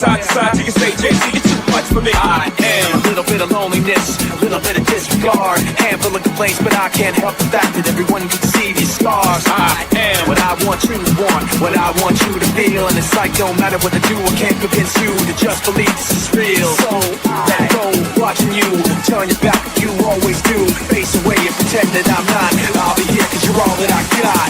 Side to side, you can say, JC, you're too much for me. I am a little bit of loneliness, a little bit of disregard, handful of complaints, but I can't help the fact that everyone can see these scars. I am what I want you to want, what I want you to feel, and it's like don't matter what I do, I can't convince you to just believe this is real. So let go, watching you, turn your back like you always do, face away and pretend that I'm not. I'll be here 'cause you're all that I got.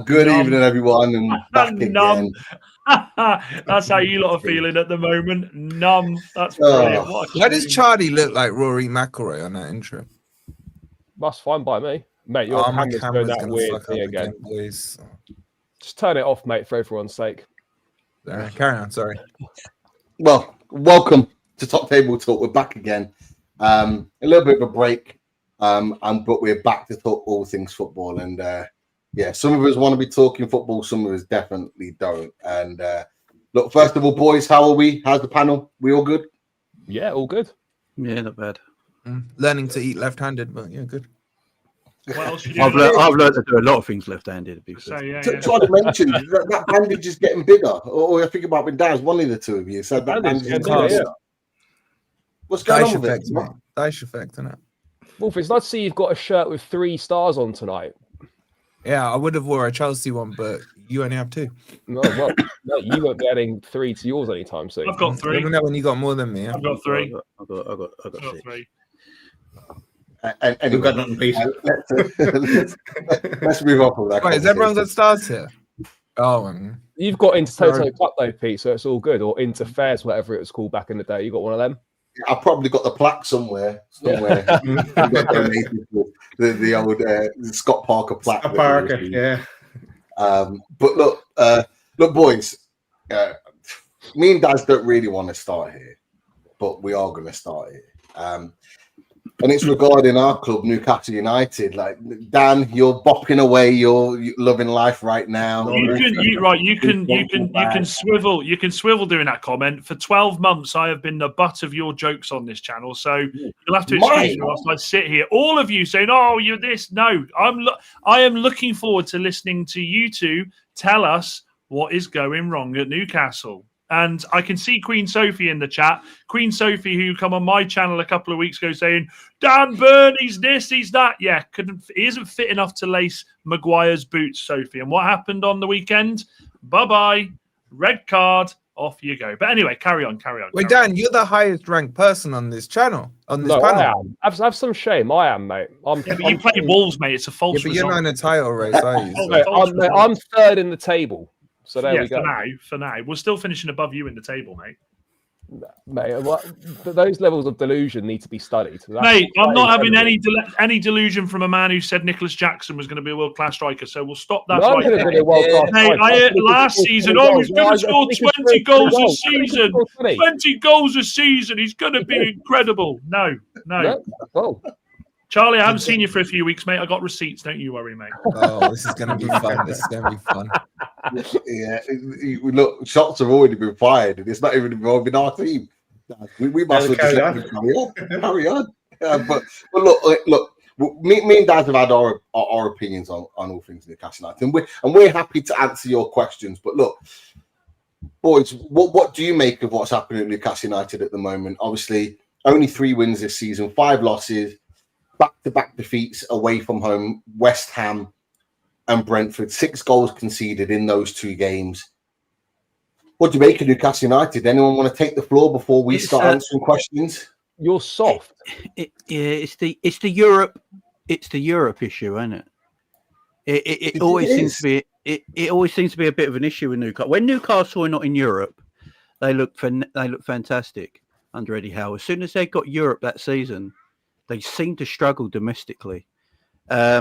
Good evening, everyone, and back again. That's how you lot are feeling at the moment. Numb. That's brilliant. Why does Charlie look like Rory McIlroy on that intro? That's fine by me, mate. Your camera's doing that weird thing again. Please. Just turn it off, mate, for everyone's sake. Carry on. Sorry. Well, welcome to Top Table Talk. We're back again. A little bit of a break, but we're back to talk all things football. And yeah, some of us want to be talking football, some of us definitely don't. And look, first of all, boys, how are we? How's the panel? We all good? Yeah, all good. Yeah, not bad. Learning to eat left-handed, but yeah, good. What else you do? I've learned to do a lot of things left-handed. So, yeah. Trying to mention that bandage is getting bigger. Or I think about when Dan's one of the two of you said that bandage is getting What's going on with it? Dice effect, isn't it? Wolf, it's nice to see you've got a shirt with 3 stars on tonight. Yeah, I would have wore a Chelsea one, but you only have 2. No, well, no, you won't be adding 3 to yours anytime soon. I've got 3. Let me know when you got more than me. Yeah? I've got 3. I've got 3. And we've got nothing let's move on from that. Wait, is everyone got stars here? Oh, you've got into Toto Cup though, Pete, so it's all good. Or into Fairs, whatever it was called back in the day. You got one of them? I've probably got the plaque somewhere. The old Scott Parker plaque. Scott Parker, yeah. But look, boys. Me and Daz don't really want to start here, but we are going to start here. And it's regarding our club, Newcastle United. Like Dan, you're bopping away. You're loving life right now. You can swivel doing that comment. For 12 months, I have been the butt of your jokes on this channel. So you'll have to excuse me whilst I sit here. All of you saying, "Oh, you're this." No, I am looking forward to listening to you two tell us what is going wrong at Newcastle. And I can see Queen Sophie in the chat. Queen Sophie, who come on my channel a couple of weeks ago saying, Dan Burn, he's this, he's that. Yeah, he isn't fit enough to lace Maguire's boots, Sophie. And what happened on the weekend? Bye-bye. Red card. Off you go. But anyway, carry on. Wait, Dan, you're the highest ranked person on this channel. Panel. I am. Have some shame. I am, mate. But you play Wolves, mate. It's a false result. You're not in a title race, are you? I'm 3rd in the table. So there we go. For now, we're still finishing above you in the table, mate. Mate, those levels of delusion need to be studied. Mate, I'm not having any delusion from a man who said Nicholas Jackson was going to be a world-class striker, so we'll stop that right there. Mate, I heard last season, he's going to score 20 goals a season. 20 goals a season. He's going to be incredible. No. Oh. Charlie, I haven't seen you for a few weeks, mate. I got receipts. Don't you worry, mate. Oh, this is going to be fun. Yeah, look, shots have already been fired, and it's not even involving our team. We must have just let them carry on. But look, me and Dad have had our opinions on all things Newcastle United, and we're happy to answer your questions. But look, boys, what do you make of what's happening at Newcastle United at the moment? Obviously, only 3 wins this season, 5 losses. Back-to-back defeats away from home, West Ham and Brentford. 6 goals conceded in those 2 games. What do you make of Newcastle United? Anyone want to take the floor before we start answering questions? You're soft. It's the Europe issue, isn't it? It always seems to be. It always seems to be a bit of an issue with Newcastle. When Newcastle are not in Europe, they look fantastic under Eddie Howe. As soon as they got Europe that season, they seem to struggle domestically. I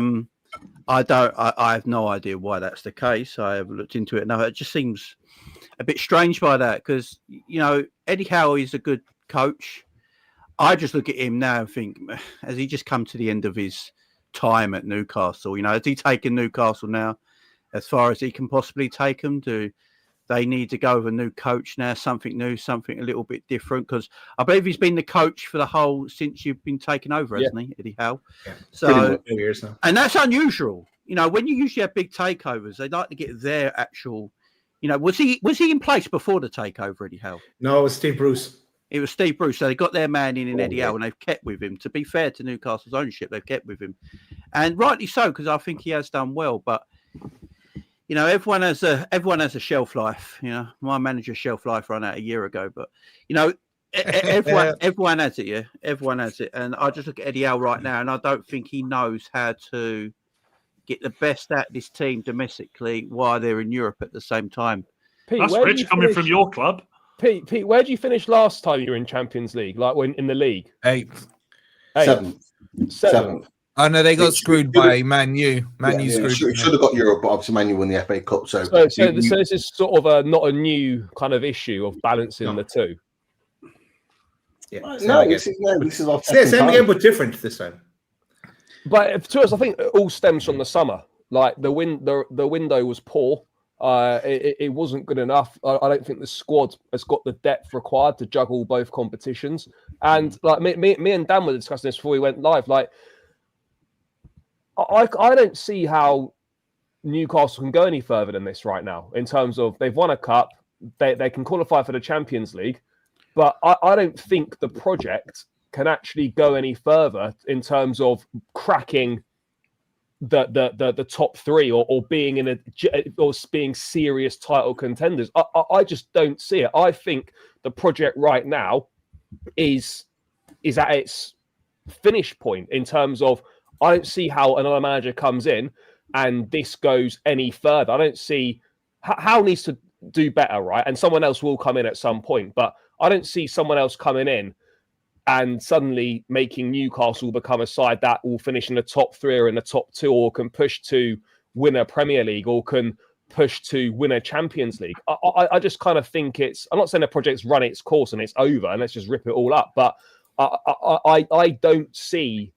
have no idea why that's the case. I have looked into it now. It just seems a bit strange by that because, Eddie Howe is a good coach. I just look at him now and think, has he just come to the end of his time at Newcastle? Has he taken Newcastle now as far as he can possibly take them? Do they need to go with a new coach now, something new, something a little bit different? Because I believe he's been the coach for the whole since you've been taken over, hasn't he, Eddie Howe? Yeah. So, 2 years now. And that's unusual. When you usually have big takeovers, they like to get their actual. Was he in place before the takeover, Eddie Howe? No, it was Steve Bruce. It was Steve Bruce. So they got their man in Eddie Howe, and they've kept with him. To be fair to Newcastle's ownership, they've kept with him, and rightly so, because I think he has done well. But everyone has a shelf life. My manager's shelf life ran out a year ago, but everyone has it. Yeah, everyone has it. And I just look at Eddie Howe right now, and I don't think he knows how to get the best out of this team domestically while they're in Europe at the same time. Pete, that's rich coming from your club. Pete, where did you finish last time you were in Champions League? Like when in the league? Eighth. Seventh. Oh no, they got screwed by Man U. Man U screwed. Should have got Europe, but obviously Man U won the FA Cup. So this is sort of not a new kind of issue of balancing the two. Yeah. This is our same game, but different this time. But to us, I think it all stems from the summer. Like the window was poor. It wasn't good enough. I don't think the squad has got the depth required to juggle both competitions. And like me and Dan were discussing this before we went live. Like, I don't see how Newcastle can go any further than this right now. In terms of they've won a cup, they can qualify for the Champions League, but I don't think the project can actually go any further in terms of cracking the top three or being being serious title contenders. I just don't see it. I think the project right now is at its finish point in terms of I don't see how another manager comes in and this goes any further. I don't see how needs to do better, right? And someone else will come in at some point, but I don't see someone else coming in and suddenly making Newcastle become a side that will finish in the top three or in the top two, or can push to win a Premier League, or can push to win a Champions League. I just kind of think I'm not saying the project's run its course and it's over and let's just rip it all up, but I don't see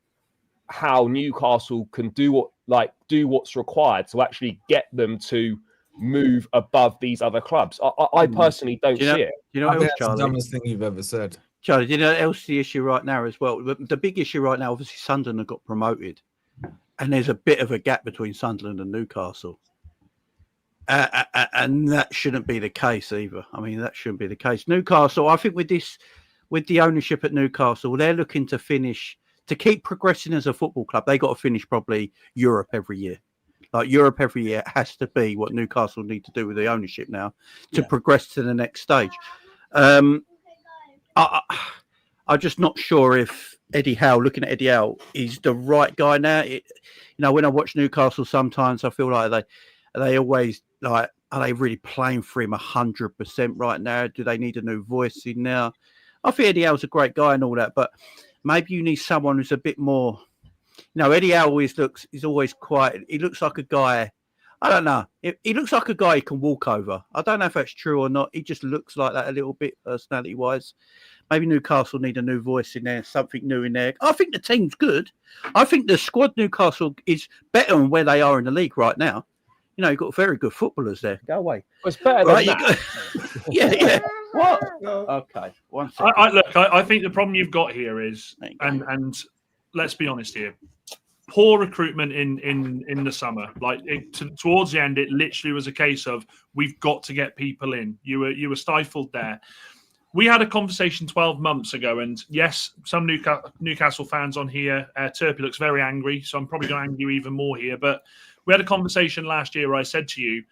how Newcastle can do what's required to actually get them to move above these other clubs. I personally don't see it. I think that's the dumbest thing you've ever said. Charlie, do you know what else the issue right now as well? The big issue right now, obviously, Sunderland have got promoted, and there's a bit of a gap between Sunderland and Newcastle, and that shouldn't be the case either. I mean, that shouldn't be the case. Newcastle, I think with the ownership at Newcastle, they're looking to keep progressing as a football club. They got to finish probably Europe every year. Like Europe every year has to be what Newcastle need to do with the ownership now to progress to the next stage. I'm just not sure if Eddie Howe, looking at Eddie Howe, is the right guy now. When I watch Newcastle, sometimes I feel like they always are they really playing for him 100% right now? Do they need a new voice in now? I think Eddie Howe's a great guy and all that, but maybe you need someone who's a bit more. Eddie Howe he's always quiet. He looks like a guy. I don't know. He looks like a guy you can walk over. I don't know if that's true or not. He just looks like that a little bit personality-wise. Maybe Newcastle need a new voice in there, something new in there. I think the team's good. I think the squad Newcastle is better than where they are in the league right now. You've got very good footballers there. Go away. Well, it's better than that. Yeah. What? No. Okay. One second. I think the problem you've got here is, and let's be honest here, poor recruitment in the summer. Towards the end, it literally was a case of we've got to get people in. You were stifled there. We had a conversation 12 months ago, and yes, some Newcastle fans on here, Turpy looks very angry, so I'm probably going to anger you even more here. But we had a conversation last year where I said to you,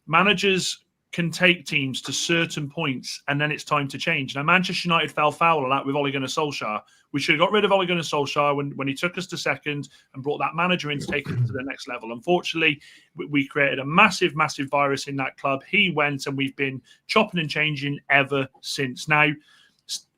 managers can take teams to certain points and then it's time to change. Now, Manchester United fell foul of that with Ole Gunnar Solskjaer. We should have got rid of Ole Gunnar Solskjaer when he took us to second and brought that manager in to take us to the next level. Unfortunately, we created a massive, massive virus in that club. He went and we've been chopping and changing ever since. Now,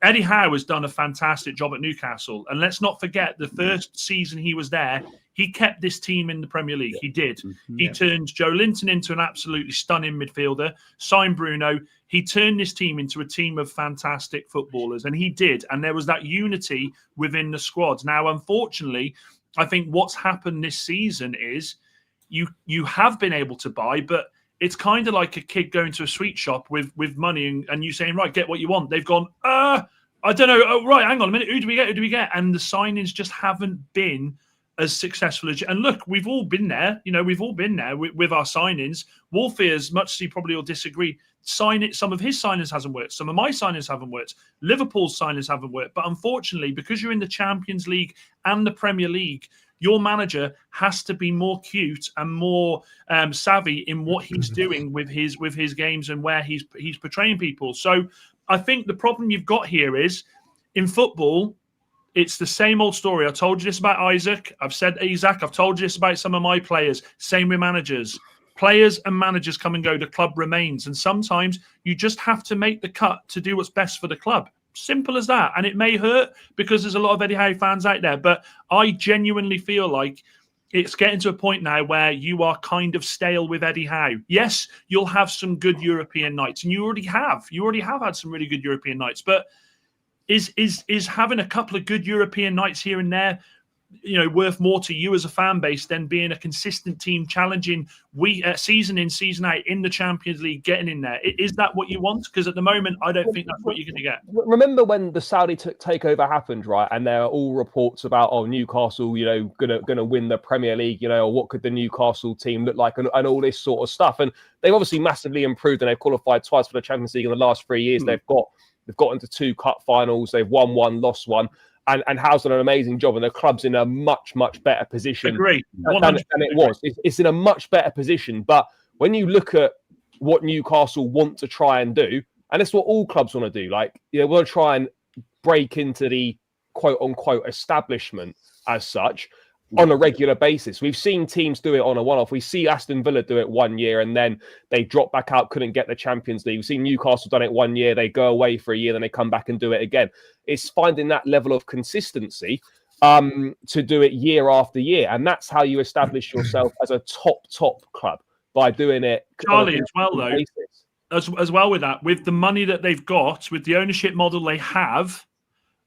Eddie Howe has done a fantastic job at Newcastle. And let's not forget, the first season he was there, he kept this team in the Premier League. He did. He turned Joe Linton into an absolutely stunning midfielder, signed Bruno. He turned this team into a team of fantastic footballers, and he did. And there was that unity within the squad. Now, unfortunately, I think what's happened this season is you have been able to buy, but it's kind of like a kid going to a sweet shop with money and you saying, right, get what you want. They've gone, I don't know. Oh, right, hang on a minute. Who do we get? Who do we get? And the signings just haven't been as successful as. And look, we've all been there. We've all been there with our signings. Wolfie, as much as he probably will disagree, some of his signings hasn't worked. Some of my signings haven't worked. Liverpool's signings haven't worked. But unfortunately, because you're in the Champions League and the Premier League, your manager has to be more cute and more savvy in what he's doing with his games and where he's portraying people. So I think the problem you've got here is in football, it's the same old story. I told you this about Isaac. I've said Isaac. I've told you this about some of my players. Same with managers. Players and managers come and go. The club remains. And sometimes you just have to make the cut to do what's best for the club. Simple as that. And it may hurt because there's a lot of Eddie Howe fans out there. But I genuinely feel like it's getting to a point now where you are kind of stale with Eddie Howe. Yes, you'll have some good European nights. And you already have. You already have had some really good European nights. But is having a couple of good European nights here and there, worth more to you as a fan base than being a consistent team challenging season in, season out in the Champions League, getting in there? Is that what you want? Because at the moment, I don't think that's what you're going to get. Remember when the Saudi takeover happened, right? And there are all reports about, Newcastle, gonna win the Premier League, or what could the Newcastle team look like, and all this sort of stuff. And they've obviously massively improved, and they've qualified twice for the Champions League in the last 3 years. They've got into 2 cup finals. They've won 1, lost 1. And Howe's done an amazing job, and the club's in a much, much better position than it was. It's in a much better position. But when you look at what Newcastle want to try and do, and it's what all clubs want to do, we want to try and break into the quote-unquote establishment as such on a regular basis. We've seen teams do it on a one-off. We see Aston Villa do it 1 year and then they drop back out, couldn't get the Champions League. We've seen Newcastle done it 1 year, they go away for a year, then they come back and do it again. It's finding that level of consistency to do it year after year. And that's how you establish yourself as a top club, by doing it. Charlie, as well, though, as well with that, with the money that they've got, with the ownership model they have,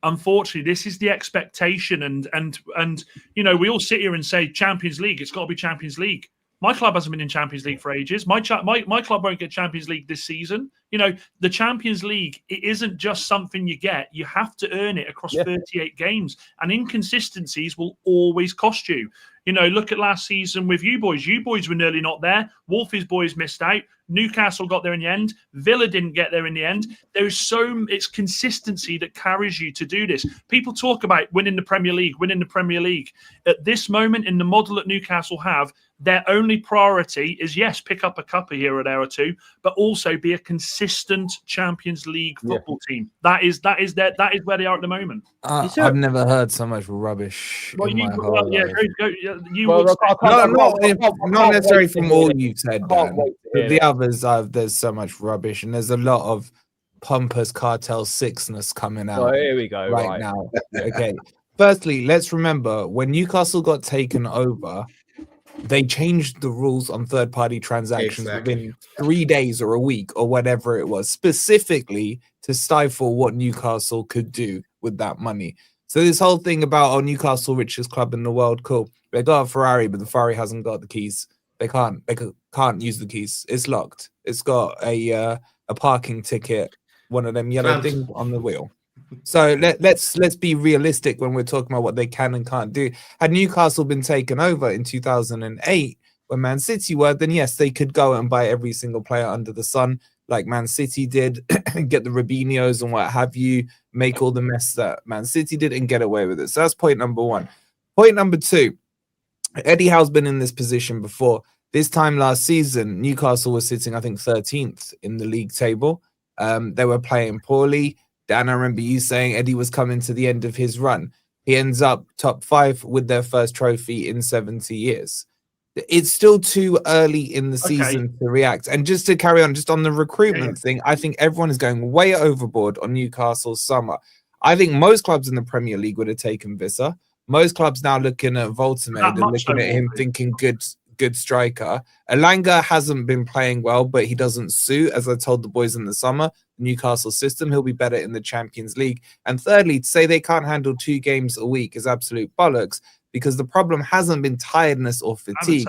unfortunately, this is the expectation, and we all sit here and say Champions League. It's got to be Champions League. My club hasn't been in Champions League for ages. My club won't get Champions League this season. The Champions League, it isn't just something you get. You have to earn it across 38 games, and inconsistencies will always cost you. Look at last season with you boys. You boys were nearly not there. Wolfie's boys missed out. Newcastle got there in the end. Villa didn't get there in the end. It's consistency that carries you to do this. People talk about winning the Premier League. At this moment in the model that Newcastle have, their only priority is, yes, pick up a cup here or there or two, but also be a consistent Champions League football team. That is where they are at the moment. I've never heard so much rubbish. Well, Not necessarily from all you said, Dan. The others, there's so much rubbish, and there's a lot of pompous cartel sixness coming out. Oh, here we go. Right now. Okay. Firstly, let's remember when Newcastle got taken over, they changed the rules on third-party transactions within 3 days or a week or whatever it was, specifically to stifle what Newcastle could do with that money. So this whole thing about Newcastle richest club in the world, cool. They got a Ferrari, but the Ferrari hasn't got the keys. They can't use the keys. It's locked. It's got a parking ticket, one of them yellow things on the wheel. So let's be realistic when we're talking about what they can and can't do. Had Newcastle been taken over in 2008, when Man City were, then yes, they could go and buy every single player under the sun, like Man City did, get the Robinhos and what have you, make all the mess that Man City did and get away with it. So that's point number one. Point number two, Eddie Howe's been in this position before. This time last season, Newcastle was sitting, I think, 13th in the league table. They were playing poorly. Dan, I remember you saying Eddie was coming to the end of his run. He ends up top 5 with their first trophy in 70 years. It's still too early in the season to react. And just to carry on, just on the recruitment thing, I think everyone is going way overboard on Newcastle's summer. I think most clubs in the Premier League would have taken Visser. Most clubs now looking at Voltamed and looking at him thinking good striker. Elanga hasn't been playing well, but he doesn't suit, as I told the boys in the summer, the Newcastle system. He'll be better in the Champions League. And thirdly, to say they can't handle 2 games a week is absolute bollocks, because the problem hasn't been tiredness or fatigue.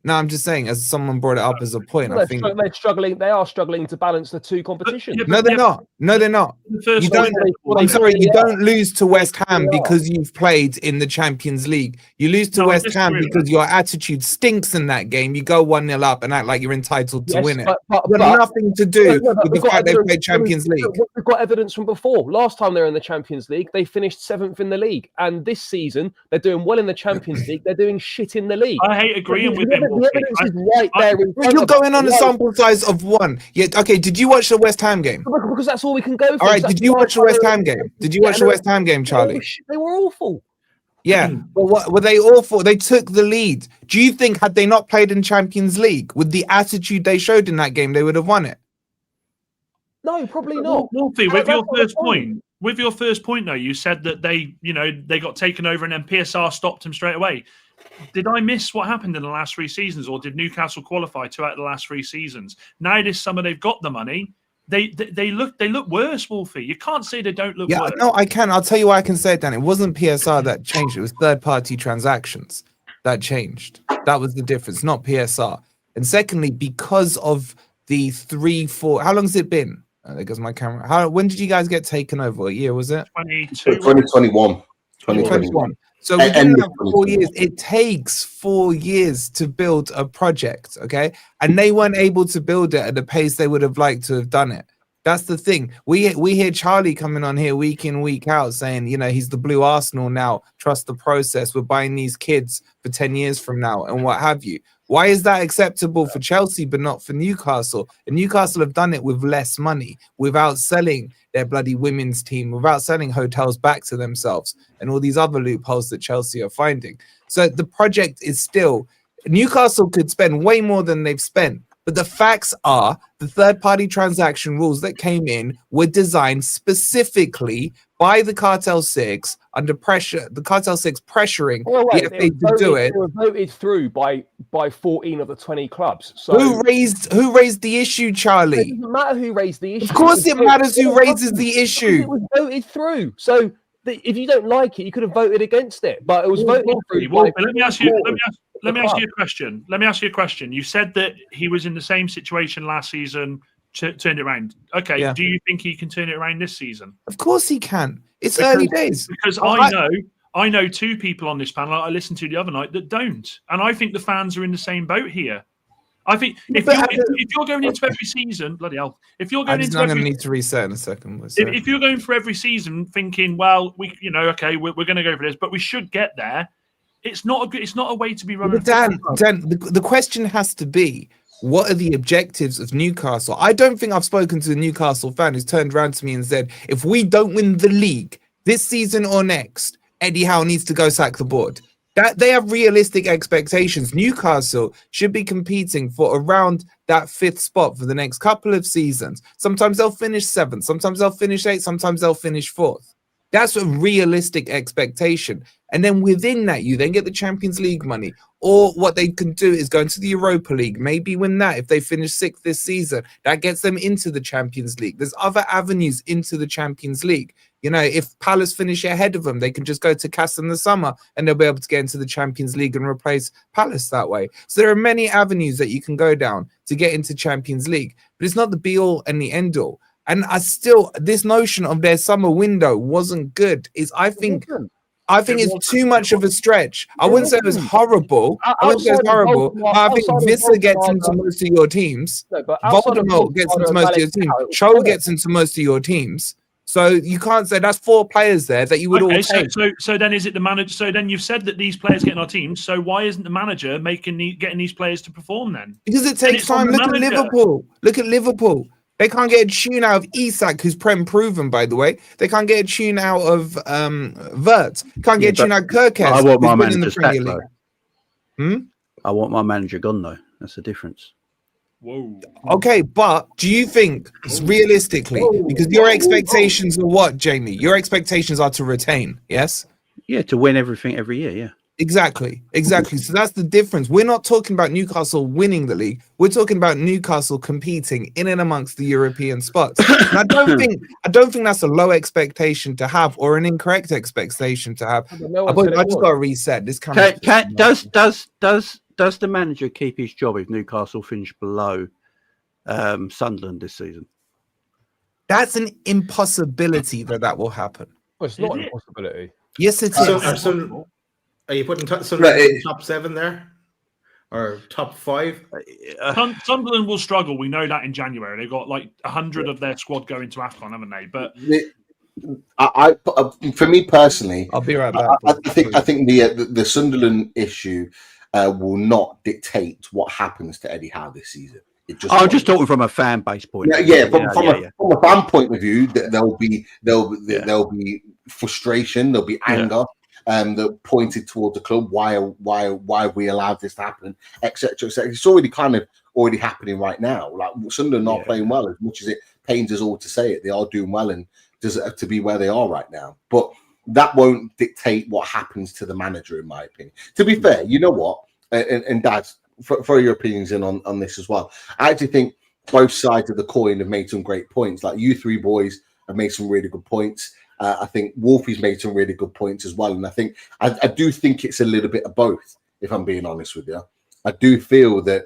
No, I'm just saying, as someone brought it up as a point, I think they're struggling. They are struggling to balance the 2 competitions. No, they're not. No, they're not. You don't. I'm sorry, you don't lose to West Ham because you've played in the Champions League. You lose to West Ham because your attitude stinks in that game. You go 1-0 up and act like you're entitled to win it. But nothing to do with the fact they played Champions League. We've got evidence from before. Last time they were in the Champions League, they finished 7th in the league, and this season they're doing well in the Champions League. They're doing shit in the league. I hate agreeing with him. The evidence is right there. You're going on a sample size of 1. Yeah. Okay. Did you watch the West Ham game? Because that's all we can go for. All right. Did you watch the West Ham game? Did you watch the West Ham game, Charlie? They were awful. Yeah. But what were they awful? They took the lead. Do you think had they not played in Champions League with the attitude they showed in that game, they would have won it? No, probably not. Wolfie, with your first point, though, you said that they got taken over and then PSR stopped them straight away. Did I miss what happened in the last 3 seasons, or did Newcastle qualify 2 out of the last 3 seasons? Now this summer they've got the money. They look worse, Wolfie. You can't say they don't look worse. No, I can. I'll tell you why I can say it, Dan. It wasn't PSR that changed. It was third-party transactions that changed. That was the difference, not PSR. And secondly, because of the 3-4, how long has it been? There goes my camera. When did you guys get taken over? What year was it? 2021. 2021. So we're doing that for 4 years. It takes 4 years to build a project, okay? And they weren't able to build it at the pace they would have liked to have done it. That's the thing. We hear Charlie coming on here week in, week out saying, he's the blue Arsenal now. Trust the process. We're buying these kids for 10 years from now and what have you. Why is that acceptable for Chelsea but not for Newcastle? And Newcastle have done it with less money, without selling their bloody women's team, without selling hotels back to themselves and all these other loopholes that Chelsea are finding. So the project is still, Newcastle could spend way more than they've spent. But the facts are the third-party transaction rules that came in were designed specifically by the Cartel 6 under pressure. The Cartel 6 pressuring the FA to do it. They were voted through by 14 of the 20 clubs. So who raised the issue, Charlie? It doesn't matter who raised the issue. Of course, it matters who raises the issue. It was voted through. So if you don't like it, you could have voted against it. But it was voted through. Let me ask you a question. You said that he was in the same situation last season, turned it around. Okay, yeah. Do you think he can turn it around this season? Of course he can. It's early days. Because I know 2 people on this panel I listened to the other night that don't. And I think the fans are in the same boat here. I think if you're going into every season, bloody hell, if you're going into I'm going to need to reset in a second. If you're going for every season thinking, well, we're going to go for this, but we should get there. It's not a way to be running. But Dan, the question has to be, what are the objectives of Newcastle? I don't think I've spoken to a Newcastle fan who's turned around to me and said, if we don't win the league this season or next, Eddie Howe needs to go sack the board. That they have realistic expectations. Newcastle should be competing for around that 5th spot for the next couple of seasons. Sometimes they'll finish 7th, sometimes they'll finish 8th, sometimes they'll finish 4th. That's a realistic expectation. And then within that, you then get the Champions League money. Or what they can do is go into the Europa League, maybe win that if they finish 6th this season. That gets them into the Champions League. There's other avenues into the Champions League. If Palace finish ahead of them, they can just go to CAS in the summer and they'll be able to get into the Champions League and replace Palace that way. So there are many avenues that you can go down to get into Champions League. But it's not the be-all and the end-all. And this notion of their summer window wasn't good. I think it's too much of a stretch. I wouldn't say it was horrible. I think Visser gets into most of your teams. Voldemort gets into most of your teams. Cho gets into most of your teams. So you can't say that's 4 players there that you would all take. So then is it the manager? So then you've said that these players get in our teams. So why isn't the manager getting these players to perform then? Because it takes time. Look at Liverpool. They can't get a tune out of Isak, who's Prem proven, by the way. They can't get a tune out of Vert. Can't get a tune out of Kirkes. I want my man to step, I want my manager gone though. That's the difference. Whoa. Okay, but do you think realistically, because your expectations are what, Jamie? Your expectations are to retain, yes? Yeah, to win everything every year. Yeah. Exactly. So that's the difference. We're not talking about Newcastle winning the league. We're talking about Newcastle competing in and amongst the European spots. And I don't think that's a low expectation to have or an incorrect expectation to have. I just got to reset this. Does the manager keep his job if Newcastle finish below Sunderland this season? That's an impossibility that will happen. Well, it's not an impossibility. Yes, it is. Are you putting Sunderland in top 7 there? Or top 5? Sunderland will struggle. We know that in January. They've got like 100 of their squad going to AFCON, haven't they? But for me personally, I'll be right back. I think the Sunderland issue will not dictate what happens to Eddie Howe this season. I'm just talking from a fan base point. From a fan point of view, there'll be frustration, there'll be anger. That pointed towards the club. Why we allowed this to happen, etc. It's already happening right now. Like Sunderland are playing well, as much as it pains us all to say it. They are doing well and deserve to be where they are right now. But that won't dictate what happens to the manager, in my opinion. To be fair, you know what, and Dad, throw your opinions in on this as well. I actually think both sides of the coin have made some great points. Like you three boys have made some really good points. I think Wolfie's made some really good points as well. And I think I do think it's a little bit of both, if I'm being honest with you. I do feel that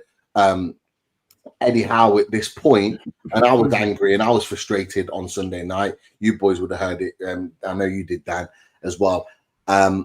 Eddie Howe at this point, and I was angry and I was frustrated on Sunday night. You boys would have heard it. I know you did, Dan, as well. I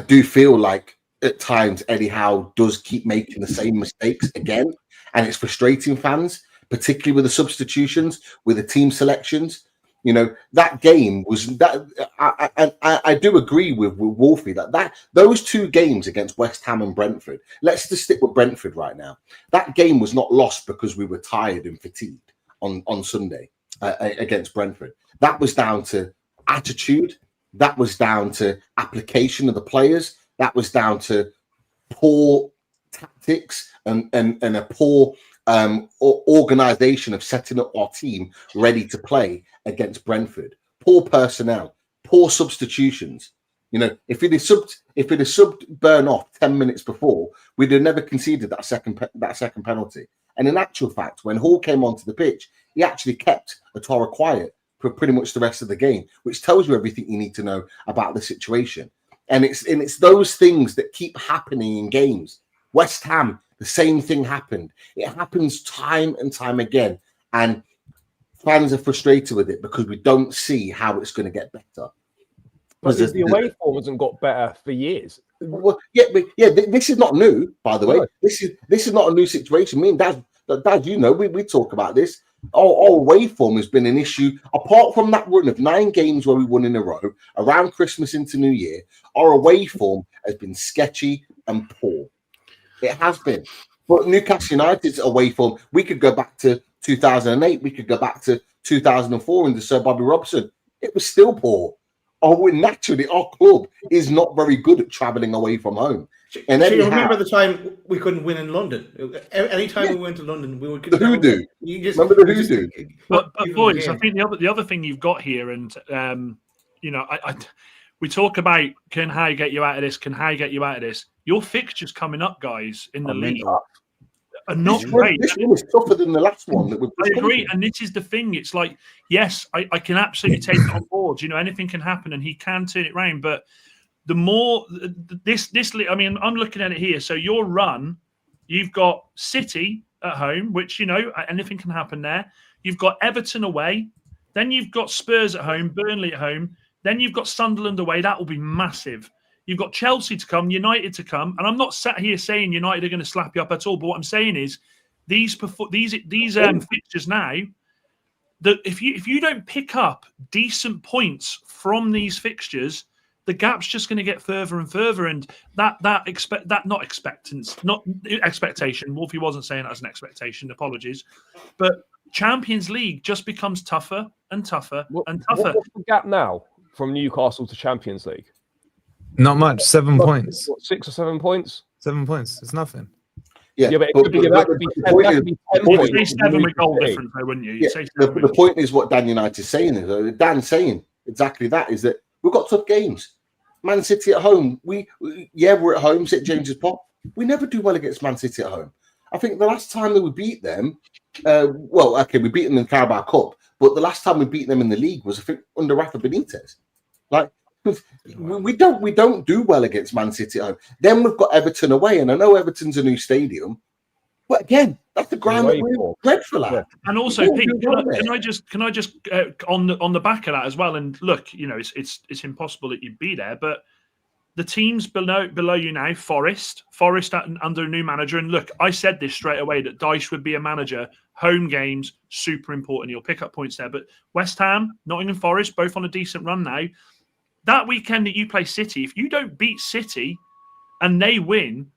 do feel like at times Eddie Howe does keep making the same mistakes again. And it's frustrating fans, particularly with the substitutions, with the team selections. You know, that game was that. I do agree with Wolfie that those two games against West Ham and Brentford. Let's just stick with Brentford right now. That game was not lost because we were tired and fatigued on Sunday against Brentford. That was down to attitude. That was down to application of the players. That was down to poor tactics and a poor organization of setting up our team ready to play against Brentford. Poor personnel, poor substitutions. You know, if it is subbed Burn off 10 minutes before, we'd have never conceded that second penalty. And in actual fact, when Hall came onto the pitch, he actually kept Atara quiet for pretty much the rest of the game, which tells you everything you need to know about the situation. And it's those things that keep happening in games. West Ham, the same thing happened. It happens time and time again. And fans are frustrated with it because we don't see how it's going to get better. But the away form hasn't got better for years. Well, this is not new, by the way. No. This is not a new situation. Me and Dad, you know, we talk about this. Our away form has been an issue. Apart from that run of 9 games where we won in a row, around Christmas into New Year, our away form has been sketchy and poor. It has been. But Newcastle United's away form, we could go back to 2008. We could go back to 2004 under Sir Bobby Robson. It was still poor. Naturally, our club is not very good at travelling away from home. And so you remember the time we couldn't win in London? Any time we went to London, we would. The hoodoo. Remember the hoodoo? But boys, I think the other thing you've got here, and you know, we talk about can Howe get you out of this? Can Howe get you out of this? Your fixtures coming up, guys, in the league are not great. This one was tougher than the last one. I agree, and this is the thing. It's like, yes, I can absolutely take it on board. You know, anything can happen, and he can turn it around. But the more this, I mean, I'm looking at it here. So your run, you've got City at home, which, you know, anything can happen there. You've got Everton away, then you've got Spurs at home, Burnley at home, then you've got Sunderland away. That will be massive. You've got Chelsea to come, United to come, and I'm not sat here saying United are going to slap you up at all. But what I'm saying is these fixtures now, that if you don't pick up decent points from these fixtures, the gap's just going to get further and further. And expectation. Wolfie wasn't saying that as an expectation. Apologies, but Champions League just becomes tougher and tougher and tougher. What's the gap now from Newcastle to Champions League? Not much. 7 points. What, 6 or 7 points? 7 points. It's nothing. Yeah, but it could be 10 points. You'd say 7 with goal difference, though, wouldn't you? Yeah, the point is what Dan United is saying. Dan's saying exactly that, is that we've got tough games. Man City at home. We're at home, St James's Park. We never do well against Man City at home. I think the last time that we beat them, we beat them in the Carabao Cup, but the last time we beat them in the league was, I think, under Rafa Benitez. Like, we don't do well against Man City at home. Then we've got Everton away, and I know Everton's a new stadium, but again, that's the ground that we're dreadful at. And also, Pete, can I just on the back of that as well? And look, you know, it's impossible that you'd be there, but the teams below you now, Forest under a new manager. And look, I said this straight away that Dyche would be a manager. Home games, super important. You'll pick up points there. But West Ham, Nottingham Forest, both on a decent run now. That weekend that you play City, if you don't beat City and they win,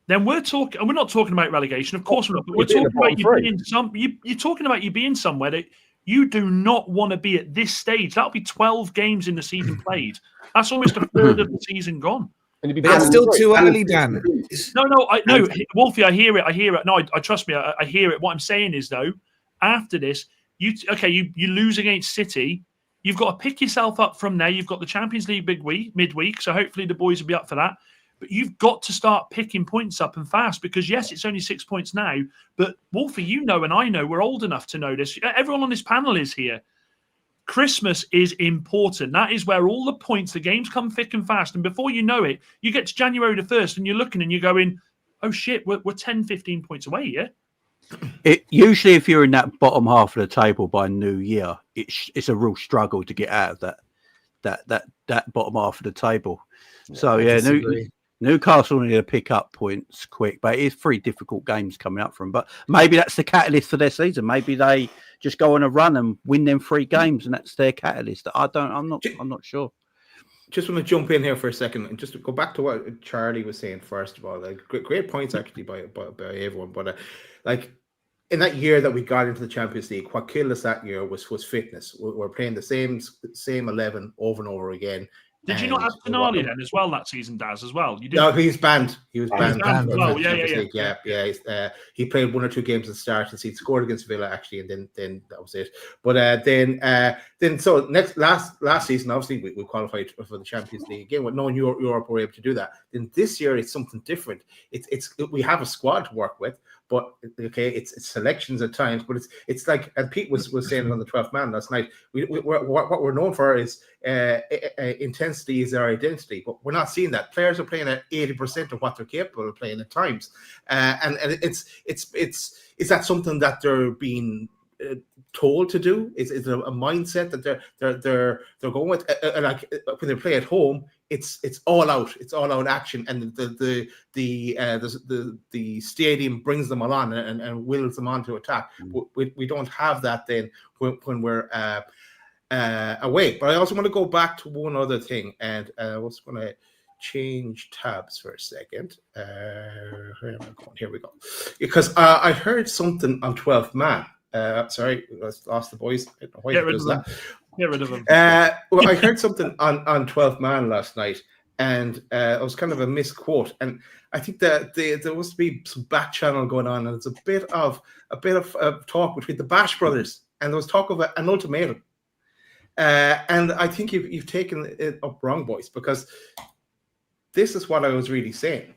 then we're talking. And we're not talking about relegation, of course we're not. But we're talking about you being you're talking about you being somewhere that you do not want to be at this stage. That'll be 12 games in the season played. That's almost a third of the season gone. And it's still too early, Dan. No, Wolfie, I hear it. No, I trust me, I hear it. What I'm saying is, though, after this, you lose against City. You've got to pick yourself up from there. You've got the Champions League midweek, so hopefully the boys will be up for that. But you've got to start picking points up and fast, because, yes, it's only 6 points now. But, Wolfie, you know and I know, we're old enough to know this. Everyone on this panel is here. Christmas is important. That is where all the points, the games come thick and fast. And before you know it, you get to January the 1st and you're looking and you're going, oh, shit, we're 10, 15 points away, yeah? Usually, if you're in that bottom half of the table by New Year, it's a real struggle to get out of that bottom half of the table. So Newcastle need to pick up points quick, but it is 3 difficult games coming up for them. But maybe that's the catalyst for their season. Maybe they just go on a run and win them 3 games, and that's their catalyst. I'm not sure. Just want to jump in here for a second and just go back to what Charlie was saying. First of all, like great points actually by everyone, but like in that year that we got into the Champions League, what killed us that year was fitness. We're playing the same 11 over and over again. Did you not have Tonali then as well that season, Daz, as well? You did. No, he's banned. He was banned. Oh, yeah. He played 1 or 2 games at the start, and he scored against Villa actually, and then that was it. But then so last season, obviously we qualified for the Champions League again. With no Europe, we're able to do that. Then this year it's something different. We have a squad to work with. But okay, it's selections at times, but it's like, and Pete was saying on the 12th man last night. What we're known for is intensity is our identity, but we're not seeing that. Players are playing at 80% of what they're capable of playing at times, and is that something that they're being told to do? Is it a mindset that they're going with? Like when they play at home, it's all out. It's all out action, and the stadium brings them along and wills them on to attack. We don't have that then when we're away. But I also want to go back to one other thing, and I was going to change tabs for a second. Where am I going? Here we go. Because I heard something on 12th man. Sorry, lost the boys. Get rid of them. Well, I heard something on 12th man last night, and it was kind of a misquote. And I think that there must be some back channel going on, and it's a bit of talk between the Bash brothers, and there was talk of an ultimatum. And I think you've taken it up wrong, boys, because this is what I was really saying.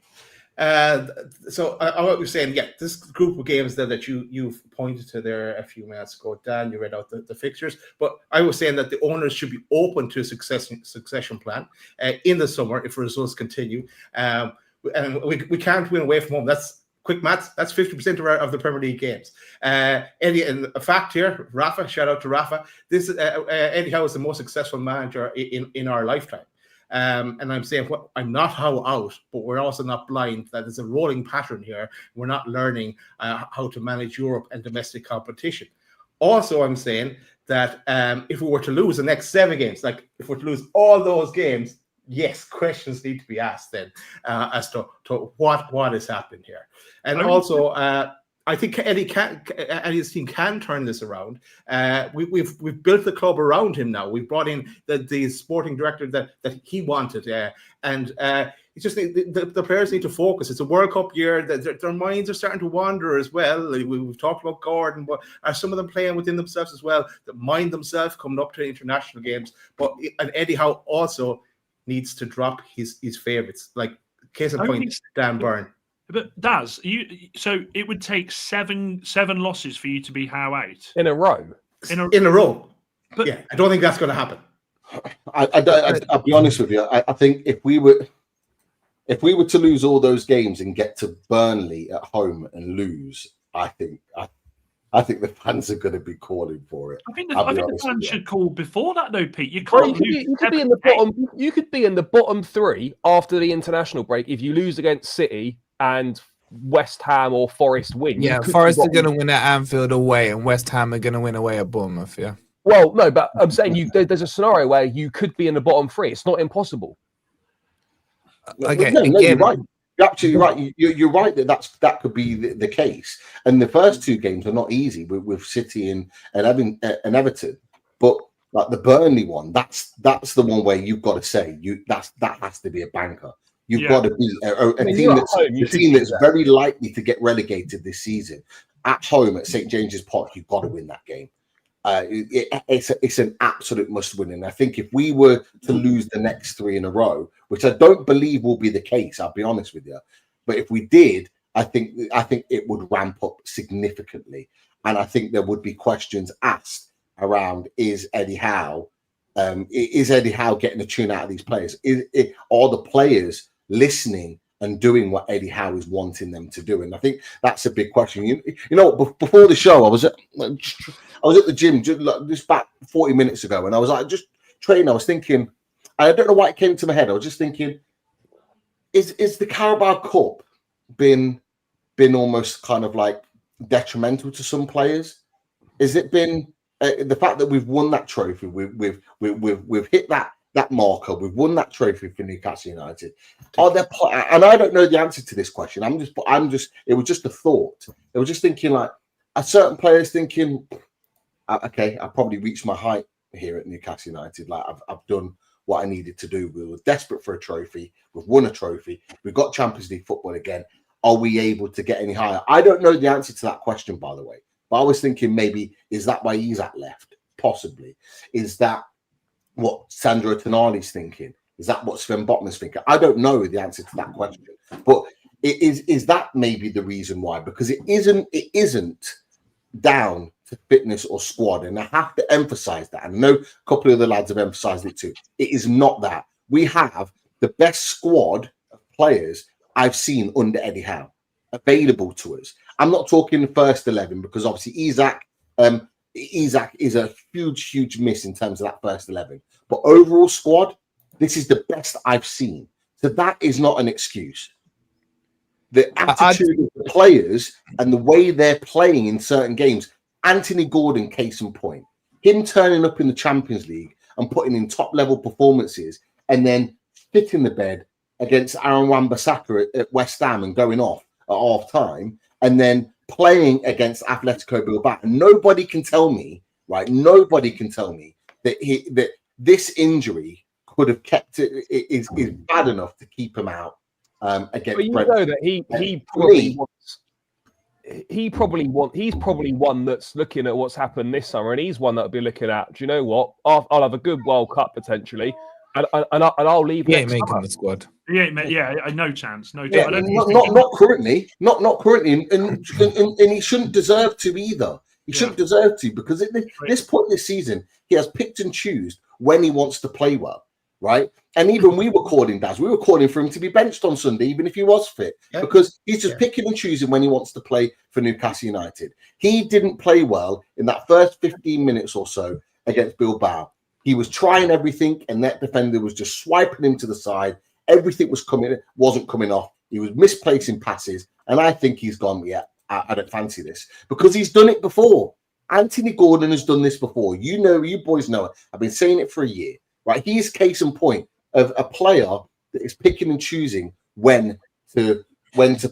So I was saying, yeah, this group of games there that you've pointed to there a few minutes ago, Dan, you read out the fixtures, but I was saying that the owners should be open to a succession plan in the summer if results continue. And we can't win away from home. That's quick maths. That's 50% of the Premier League games. Eddie, and a fact here, Rafa, shout out to Rafa. This Eddie Howe is the most successful manager in our lifetime. And I'm saying, I'm not Howe out, but we're also not blind that there's a rolling pattern here. We're not learning how to manage Europe and domestic competition. Also, I'm saying that if we were to lose the next 7 games, like if we're to lose all those games, yes, questions need to be asked then as to what is happening here. And also, I think Eddie's team can turn this around. We've built the club around him now. We've brought in the sporting director that he wanted, and it's just the players need to focus. It's a World Cup year. Their minds are starting to wander as well. We've talked about Gordon, but are some of them playing within themselves as well? That mind themselves coming up to international games. And Eddie Howe also needs to drop his favourites, like case in point, Dan Byrne. But Daz, so it would take seven losses for you to be Howe out in a row. In a row. But yeah, I don't think that's going to happen. I'll be honest with you. I think if we were to lose all those games and get to Burnley at home and lose, I think the fans are going to be calling for it. I think the fans should call before that, though, Pete. You can't. You could be in the bottom. You could be in the bottom 3 after the international break if you lose against City and West Ham or Forest win. Yeah, Forest are going to win at Anfield away, and West Ham are going to win away at Bournemouth. Yeah. Well, no, but I'm saying there's a scenario where you could be in the bottom 3. It's not impossible. Okay, you're right. You're absolutely right. You're right that could be the case. And the first 2 games are not easy with City and Everton, but like the Burnley one, that's the one where you've got to say that has to be a banker. You've got to be a team that's very likely to get relegated this season at home at St James's Park. You've got to win that game. It's an absolute must win. And I think if we were to lose the next 3 in a row, which I don't believe will be the case, I'll be honest with you, but if we did, I think it would ramp up significantly, and I think there would be questions asked around: Is Eddie Howe getting a tune out of these players? Are the players listening and doing what Eddie Howe is wanting them to do? And I think that's a big question. You know, before the show, I was at the gym just back 40 minutes ago, and I was like just training. I was thinking, I don't know why it came into my head. I was just thinking, is the Carabao Cup been almost kind of like detrimental to some players? Is it been the fact that we've won that trophy, we've hit that marker, we've won that trophy for Newcastle United? Are there, and I don't know the answer to this question. It was just a thought. It was just thinking, like, are certain players thinking, okay, I probably reached my height here at Newcastle United. Like, I've done what I needed to do. We were desperate for a trophy. We've won a trophy. We've got Champions League football again. Are we able to get any higher? I don't know the answer to that question, by the way. But I was thinking, maybe, is that why he's at left? Possibly. Is that what Sandro Tonali's thinking? Is that what Sven Botman's thinking? I don't know the answer to that question. But is that maybe the reason why? Because it isn't down to fitness or squad. And I have to emphasize that. I know a couple of the lads have emphasized it too. It is not that. We have the best squad of players I've seen under Eddie Howe available to us. I'm not talking the first 11 because obviously Isak is a huge miss in terms of that first 11. But overall squad, this is the best I've seen. So that is not an excuse. The attitude of the players and the way they're playing in certain games. Anthony Gordon, case in point. Him turning up in the Champions League and putting in top-level performances and then fitting the bed against Aaron Wan-Bissaka at West Ham and going off at half-time and then playing against Atletico Bilbao. And nobody can tell me, right, that this injury could have kept it, is bad enough to keep him out against Brentford. Brentford. Know that he's probably one that's looking at what's happened this summer, and he's one that'll be looking at, do you know what? I'll have a good World Cup potentially, and I'll leave. He ain't making the squad. No chance. Yeah, not currently, not currently, and he shouldn't deserve to either. He shouldn't deserve to, because at this point in this season, he has picked and choose when he wants to play well, right? And even we were calling for him to be benched on Sunday, even if he was fit, because he's just picking and choosing when he wants to play for Newcastle United. He didn't play well in that first 15 minutes or so against Bilbao. He was trying everything, and that defender was just swiping him to the side. Everything wasn't coming off. He was misplacing passes, and I think he's gone, I don't fancy this, because he's done it before. Anthony Gordon has done this before. You know, you boys know it. I've been saying it for a year, right? He is case in point of a player that is picking and choosing when to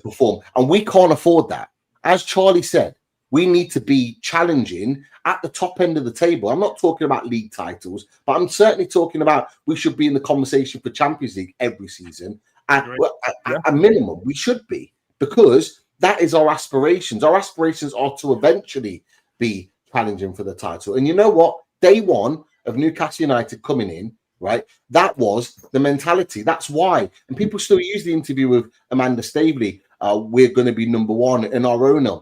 perform, and we can't afford that. as Charlie said, we need to be challenging at the top end of the table. I'm not talking about league titles, but I'm certainly talking about we should be in the conversation for Champions League every season. At a minimum, we should be, because that is our aspirations. Our aspirations are to eventually be challenging for the title. And you know what? Day one of Newcastle United coming in, right? That was the mentality. That's why. And people still use the interview with Amanda Staveley. We're going to be number one in our owner,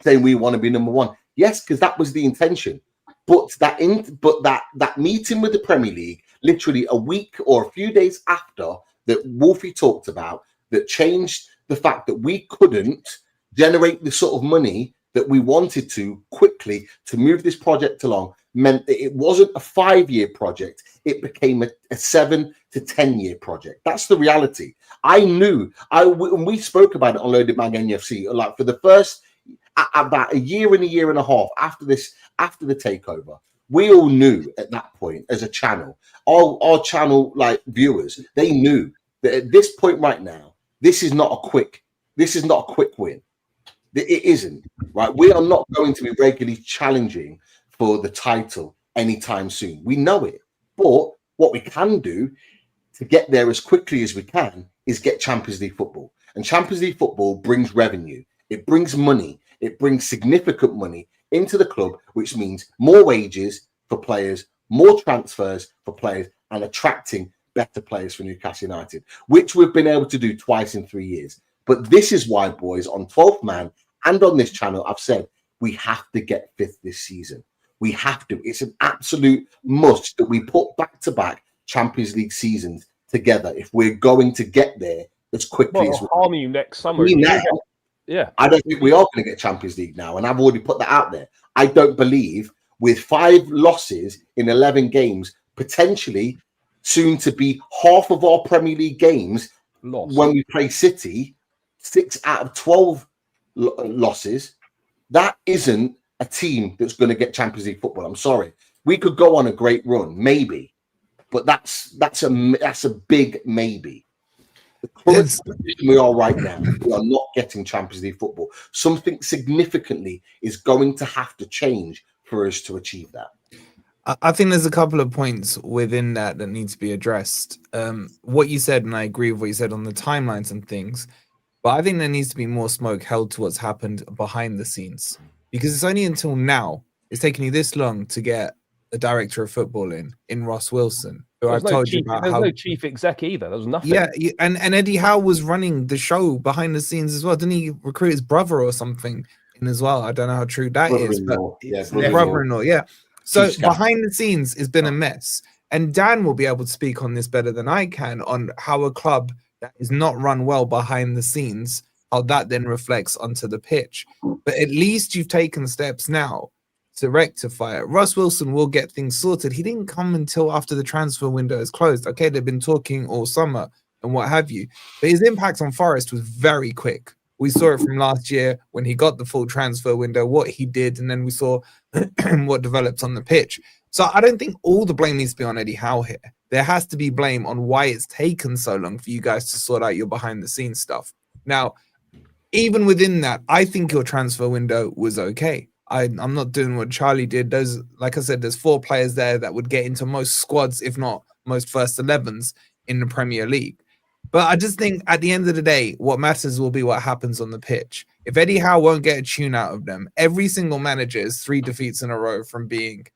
saying we want to be number one. Yes, because that was the intention. But that meeting with the Premier League, literally a week or a few days after that Wolfie talked about, that changed the fact that we couldn't generate the sort of money that we wanted to quickly to move this project along, meant that it wasn't a 5-year project. It became a 7 to 10 year project. That's the reality. I knew, when we spoke about it on Loaded Mag NUFC, like for the first, about a year and a half after the takeover, we all knew at that point as a channel, our channel like viewers, they knew that at this point right now, this is not a quick win. It isn't, right? We are not going to be regularly challenging for the title anytime soon. We know it. But what we can do to get there as quickly as we can is get Champions League football. And Champions League football brings revenue. It brings money. It brings significant money into the club, which means more wages for players, more transfers for players, and attracting better players for Newcastle United, which we've been able to do twice in 3 years. But this is why, boys, on 12th Man and on this channel, I've said we have to get 5th this season. We have to. It's an absolute must that we put back-to-back Champions League seasons together if we're going to get there as quickly as we can. You next summer. Yeah. I don't think we are going to get Champions League now, and I've already put that out there. I don't believe with 5 losses in 11 games, potentially soon to be half of our Premier League games when we play City, 6 out of 12 losses, that isn't a team that's going to get Champions League football. I'm sorry. We could go on a great run, maybe, but that's a big maybe. The current position we are right now, we are not getting Champions League football. Something significantly is going to have to change for us to achieve that. I think there's a couple of points within that need to be addressed. What you said, and I agree with what you said on the timelines and things, but I think there needs to be more smoke held to what's happened behind the scenes, because it's only until now, it's taken you this long to get a director of football in Ross Wilson, who I've told you about. There's no chief exec either. There was nothing. Yeah, and Eddie Howe was running the show behind the scenes as well. Didn't he recruit his brother or something in as well? I don't know how true that is, but brother-in-law, yeah. So behind the scenes has been a mess. And Dan will be able to speak on this better than I can on how a club that is not run well behind the scenes, how that then reflects onto the pitch. But at least you've taken steps now to rectify it. Russ Wilson will get things sorted. He didn't come until after the transfer window is closed. Okay, they've been talking all summer and what have you. But his impact on Forest was very quick. We saw it from last year when he got the full transfer window, what he did, and then we saw what developed on the pitch. So I don't think all the blame needs to be on Eddie Howe here. There has to be blame on why it's taken so long for you guys to sort out your behind-the-scenes stuff. Now, even within that, I think your transfer window was okay. I'm not doing what Charlie did. There's, like I said, there's 4 players there that would get into most squads, if not most first 11s in the Premier League. But I just think at the end of the day, what matters will be what happens on the pitch. If Eddie Howe won't get a tune out of them, every single manager is 3 defeats in a row from being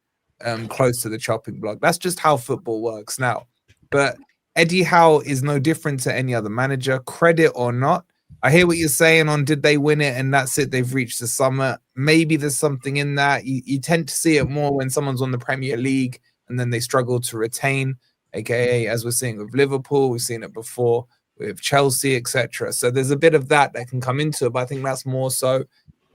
close to the chopping block. That's just how football works now. But Eddie Howe is no different to any other manager, credit or not. I hear what you're saying on did they win it and that's it, they've reached the summit. Maybe there's something in that. You tend to see it more when someone's on the Premier League and then they struggle to retain, aka as we're seeing with Liverpool, we've seen it before with Chelsea, etc. So there's a bit of that can come into it, but I think that's more so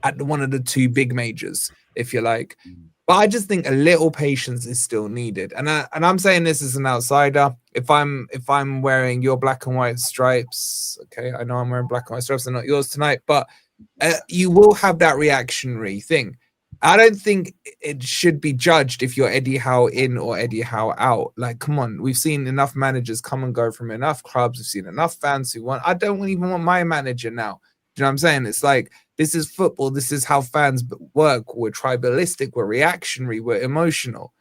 at one of the 2 big majors, if you like. But I just think a little patience is still needed. And I'm saying this as an outsider. If I'm wearing your black and white stripes, okay, I know I'm wearing black and white stripes, they're not yours tonight, but you will have that reactionary thing. I don't think it should be judged if you're Eddie Howe in or Eddie Howe out. Like, come on, we've seen enough managers come and go from enough clubs. We've seen enough fans who want. I don't even want my manager now you know what I'm saying? It's like, this is football. This is how fans work. We're tribalistic. We're reactionary. We're emotional.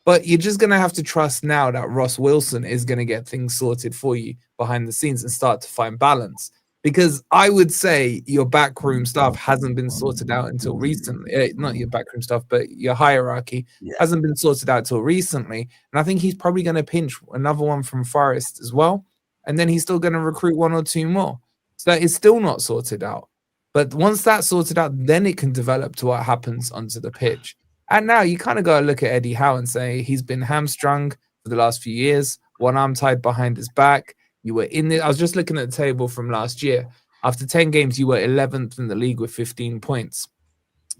But you're just going to have to trust now that Ross Wilson is going to get things sorted for you behind the scenes and start to find balance. Because I would say your backroom stuff hasn't been sorted out until recently. Not your backroom stuff, but your hierarchy hasn't been sorted out till recently. And I think he's probably going to pinch another one from Forest as well. And then he's still going to recruit one or two more. So that is still not sorted out. But once that's sorted out, then it can develop to what happens onto the pitch. And now you kind of got to look at Eddie Howe and say he's been hamstrung for the last few years, one arm tied behind his back. You were in the, I was just looking at the table from last year. After 10 games, you were 11th in the league with 15 points.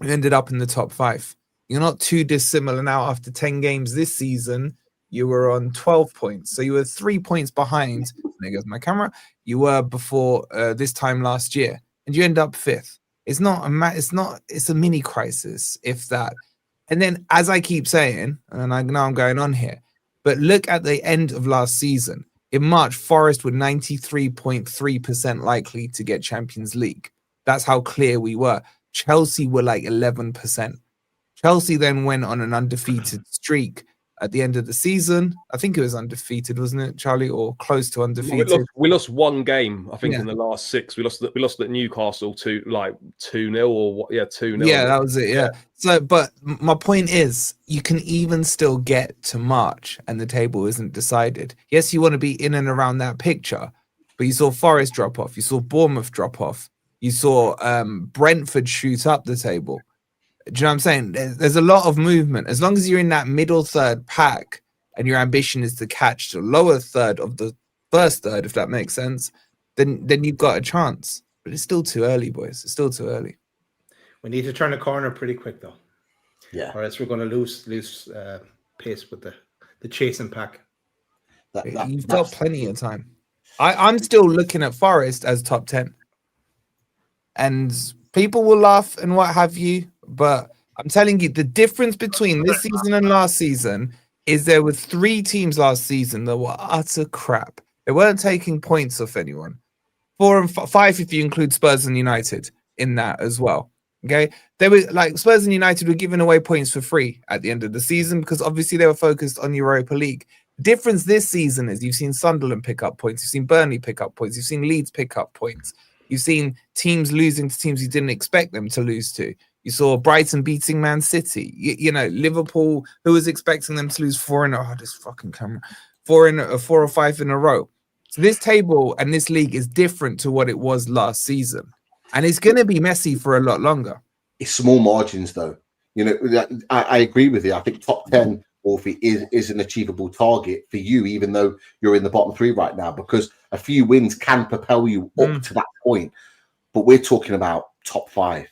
You ended up in the top 5. You're not too dissimilar now. After 10 games this season, you were on 12 points. So you were 3 points behind. There goes my camera. You were before this time last year, and you end up 5th. It's a mini crisis, if that. And then, as I keep saying, and I know I'm going on here, but look at the end of last season. In March, Forest were 93.3% likely to get Champions League. That's how clear we were. Chelsea were like 11%. Chelsea then went on an undefeated streak at the end of the season. I think it was undefeated, wasn't it, Charlie, or close to undefeated? We lost one game, I think, in the last 6. We lost at Newcastle to like 2-0 or what? Yeah, 2-0. Yeah, that was it. Yeah. So, but my point is, you can even still get to March, and the table isn't decided. Yes, you want to be in and around that picture, but you saw Forest drop off. You saw Bournemouth drop off. You saw Brentford shoot up the table. Do you know what I'm saying? There's a lot of movement. As long as you're in that middle third pack and your ambition is to catch the lower third of the first third, if that makes sense, then you've got a chance. But it's still too early, boys. It's still too early. We need to turn the corner pretty quick, though. Yeah. Or else we're going to lose pace with the chasing pack. You've got plenty of time. I'm still looking at Forest as top 10. And people will laugh and what have you. But I'm telling you, the difference between this season and last season is there were 3 teams last season that were utter crap. They weren't taking points off anyone. 4 and 5 if you include Spurs and United in that as well. Okay, they were like Spurs and United were giving away points for free at the end of the season because obviously they were focused on Europa League. The difference this season is you've seen Sunderland pick up points, you've seen Burnley pick up points, you've seen Leeds pick up points, you've seen teams losing to teams you didn't expect them to lose to. You saw Brighton beating Man City. You know, Liverpool, who was expecting them to lose 4 or 5 in a row. So this table and this league is different to what it was last season. And it's going to be messy for a lot longer. It's small margins, though. You know, I agree with you. I think top 10, Wolfie, is an achievable target for you, even though you're in the bottom 3 right now, because a few wins can propel you up to that point. But we're talking about top 5.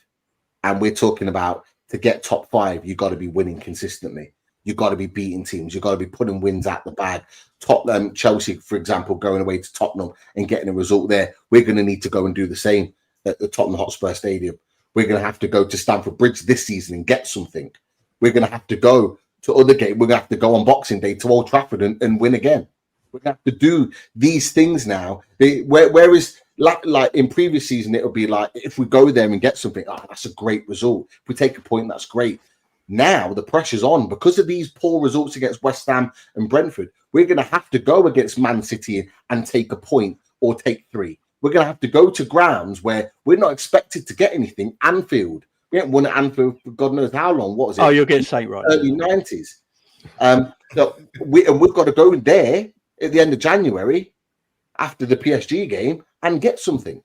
And we're talking about, to get top 5, you've got to be winning consistently. You've got to be beating teams. You've got to be putting wins out the bag. Tottenham, Chelsea, for example, going away to Tottenham and getting a result there. We're going to need to go and do the same at the Tottenham Hotspur Stadium. We're going to have to go to Stamford Bridge this season and get something. We're going to have to go to other games. We're going to have to go on Boxing Day to Old Trafford and win again. We're going to have to do these things now. Whereas, like in previous season, it'll be like, if we go there and get something, that's a great result. If we take a point, that's great. Now the pressure's on because of these poor results against West Ham and Brentford. We're going to have to go against Man City and take a point or take 3. We're going to have to go to grounds where we're not expected to get anything. Anfield. We haven't won at Anfield for God knows how long. What was it? Oh, you'll get Saint right. Early 90s. So we've got to go there at the end of January after the PSG game and get something.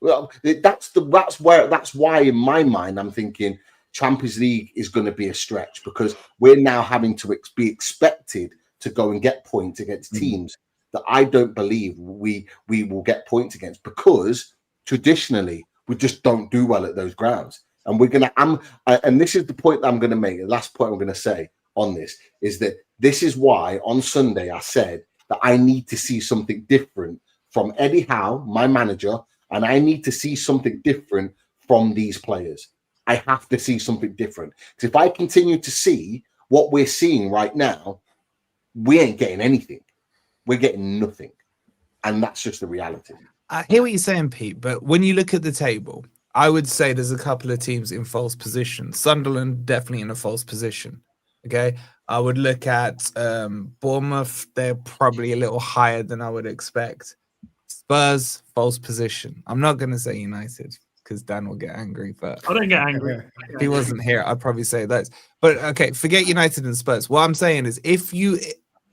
Well, that's why in my mind I'm thinking Champions League is going to be a stretch, because we're now having to be expected to go and get points against teams that I don't believe we will get points against, because traditionally we just don't do well at those grounds. And we're going to, and this is the point that I'm going to make. The last point I'm going to say on this is that this is why on Sunday I said that I need to see something different from Eddie Howe, my manager, and I need to see something different from these players. I have to see something different. Because if I continue to see what we're seeing right now, we ain't getting anything. We're getting nothing. And that's just the reality. I hear what you're saying, Pete, but when you look at the table, I would say there's a couple of teams in false position. Sunderland definitely in a false position. Okay, I would look at Bournemouth. They're probably a little higher than I would expect. Spurs, false position. I'm not going to say United because Dan will get angry, but I don't get angry. if he wasn't here, I'd probably say those. But okay, forget United and Spurs. What I'm saying is, if you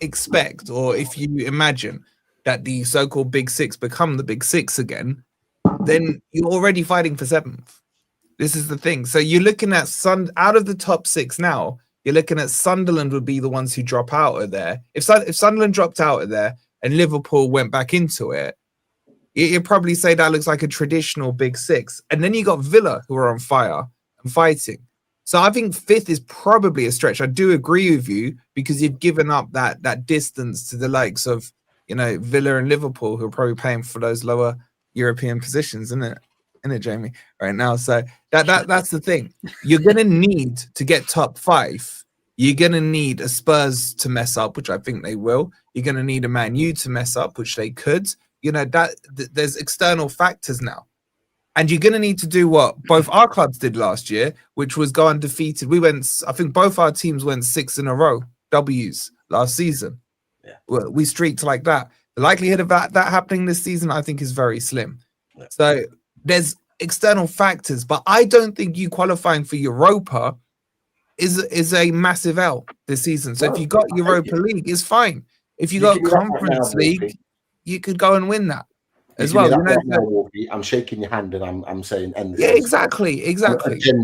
expect or if you imagine that the so-called Big Six become the Big Six again, then you're already fighting for 7th. This is the thing. So you're looking at out of the top 6 now. You're looking at Sunderland would be the ones who drop out of there. If Sunderland dropped out of there and Liverpool went back into it, you'd probably say that looks like a traditional Big Six. And then you got Villa, who are on fire and fighting. So I think 5th is probably a stretch. I do agree with you because you've given up that distance to the likes of, Villa and Liverpool, who are probably paying for those lower European positions, isn't it, Jamie, right now? So that's the thing. You're going to need to get top 5. You're going to need a Spurs to mess up, which I think they will. You're going to need a Man U to mess up, which they could. There's external factors now. And you're going to need to do what both our clubs did last year, which was go undefeated. I think both our teams went 6 in a row, W's last season. Yeah. We streaked like that. The likelihood of that happening this season, I think, is very slim. Yeah. So there's external factors, but I don't think you qualifying for Europa is a massive L this season. So if you got Europa League, it's fine. If you got Conference League, you could go and win that as well. I'm shaking your hand and I'm saying end. Yeah, exactly.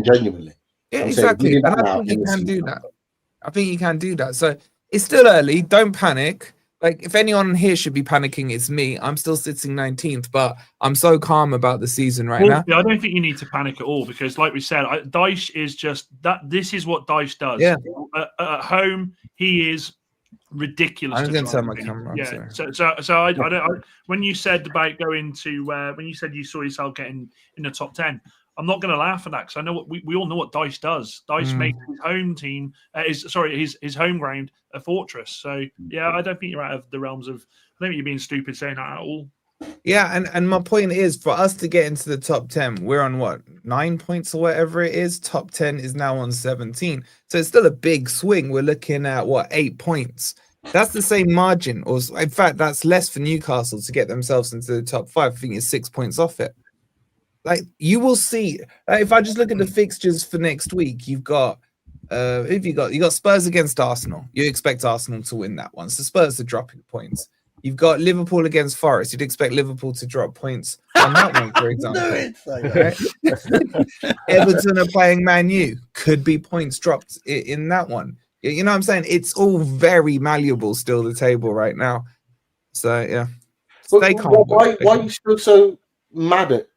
Genuinely. Yeah, exactly. And I think you can do that. I think you can do that. So it's still early. Don't panic. Like, if anyone here should be panicking, it's me. I'm still sitting 19th, but I'm so calm about the season right now. I don't think you need to panic at all because, like we said, Dyche is just that. This is what Dyche does. Yeah. At home, he is ridiculous. I'm going to turn my camera on. Yeah. So I don't. When you said about going to when you said you saw yourself getting in the top 10, I'm not going to laugh at that because I know what we all know what Dyche does. Dyche makes his home team, his home ground a fortress. So yeah, I don't think you're out of the realms of. I don't think you're being stupid saying that at all. Yeah, and my point is, for us to get into the top 10, we're on what, 9 points or whatever it is. Top 10 is now on 17, so it's still a big swing. We're looking at what, 8 points. That's the same margin, or in fact, that's less for Newcastle to get themselves into the top 5. I think it's 6 points off it. Like, you will see. If I just look at the fixtures for next week, you've got you got Spurs against Arsenal. You expect Arsenal to win that one, so Spurs are dropping points. You've got Liverpool against Forest. You'd expect Liverpool to drop points on that one, for example. Everton are playing Man U. Could be points dropped in that one. You know what I'm saying? It's all very malleable still, the table right now. So, yeah. Stay calm. Why are you still so mad at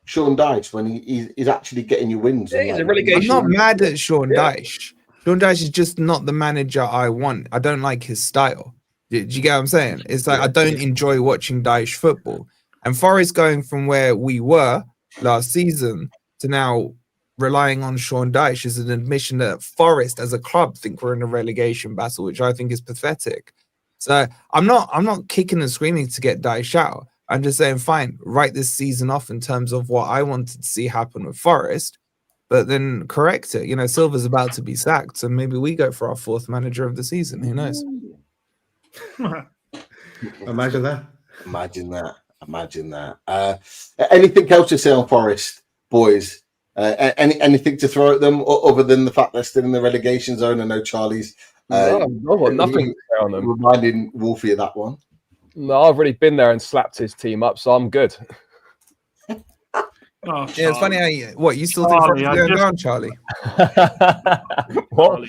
Sean Dyche when he's actually getting you wins? Yeah, I'm not mad at Sean Dyche. Sean Dyche is just not the manager I want. I don't like his style. Do you get what I'm saying? It's like I don't enjoy watching Dyche football. And Forest going from where we were last season to now relying on Sean Dyche is an admission that Forest as a club think we're in a relegation battle, which I think is pathetic. So I'm not kicking and screaming to get Dyche out. I'm just saying, fine, write this season off in terms of what I wanted to see happen with Forest, but then correct it. Silva's about to be sacked, so maybe we go for our 4th manager of the season. Who knows? Imagine that. Anything else to say on Forest, boys? Anything to throw at them other than the fact they're still in the relegation zone? I know Charlie's nothing to say on them. Reminding Wolfie of that one. No, I've already been there and slapped his team up, so I'm good. Oh, yeah, it's funny how you still think Forest are going down, Charlie? What?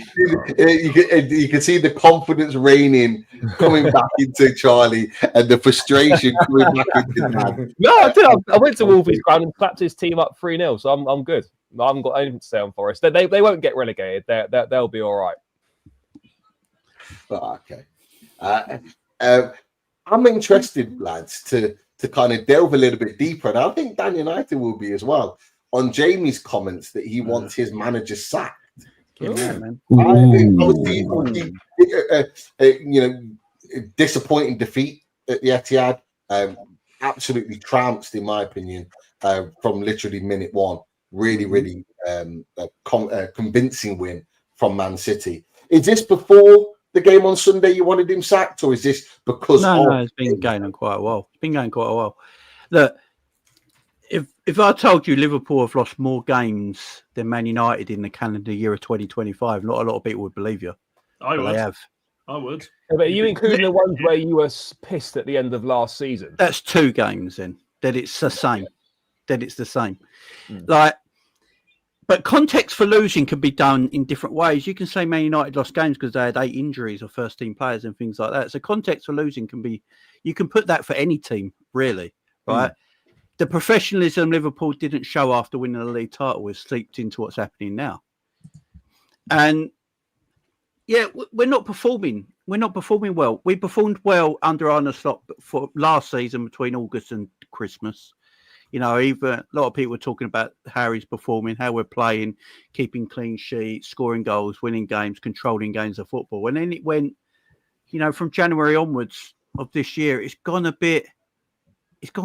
You can see the confidence reigning coming back into Charlie and the frustration coming back into Dan. No, I did. I went to Wolfie's ground and slapped his team up 3-0, so I'm good. I haven't got anything to say on Forest. They won't get relegated. They'll be all right. Okay. I'm interested, lads, to kind of delve a little bit deeper, and I think Dan United will be as well, on Jamie's comments that he wants his manager sacked. Disappointing defeat at the Etihad. absolutely trounced, in my opinion, from literally minute one. Really convincing win from Man City. Is this before the game on Sunday you wanted him sacked, or is this because No, it's been going on quite a while. It's been going quite a while. Look, if I told you Liverpool have lost more games than Man United in the calendar year of 2025, not a lot of people would believe you. I would. They have. I would. Yeah, but are you including the ones where you were pissed at the end of last season? That's 2 games then. That it's the same. Like, but context for losing can be done in different ways. You can say Man United lost games because they had 8 injuries or first team players and things like that. So context for losing can be, you can put that for any team, really, right? The professionalism Liverpool didn't show after winning the league title has seeped into what's happening now. And yeah, we're not performing. We're not performing well. We performed well under Arne Slot for last season between August and Christmas. You know, even a lot of people were talking about how he's performing, how we're playing, keeping clean sheets, scoring goals, winning games, controlling games of football. And then it went, you know, from January onwards of this year, it's gone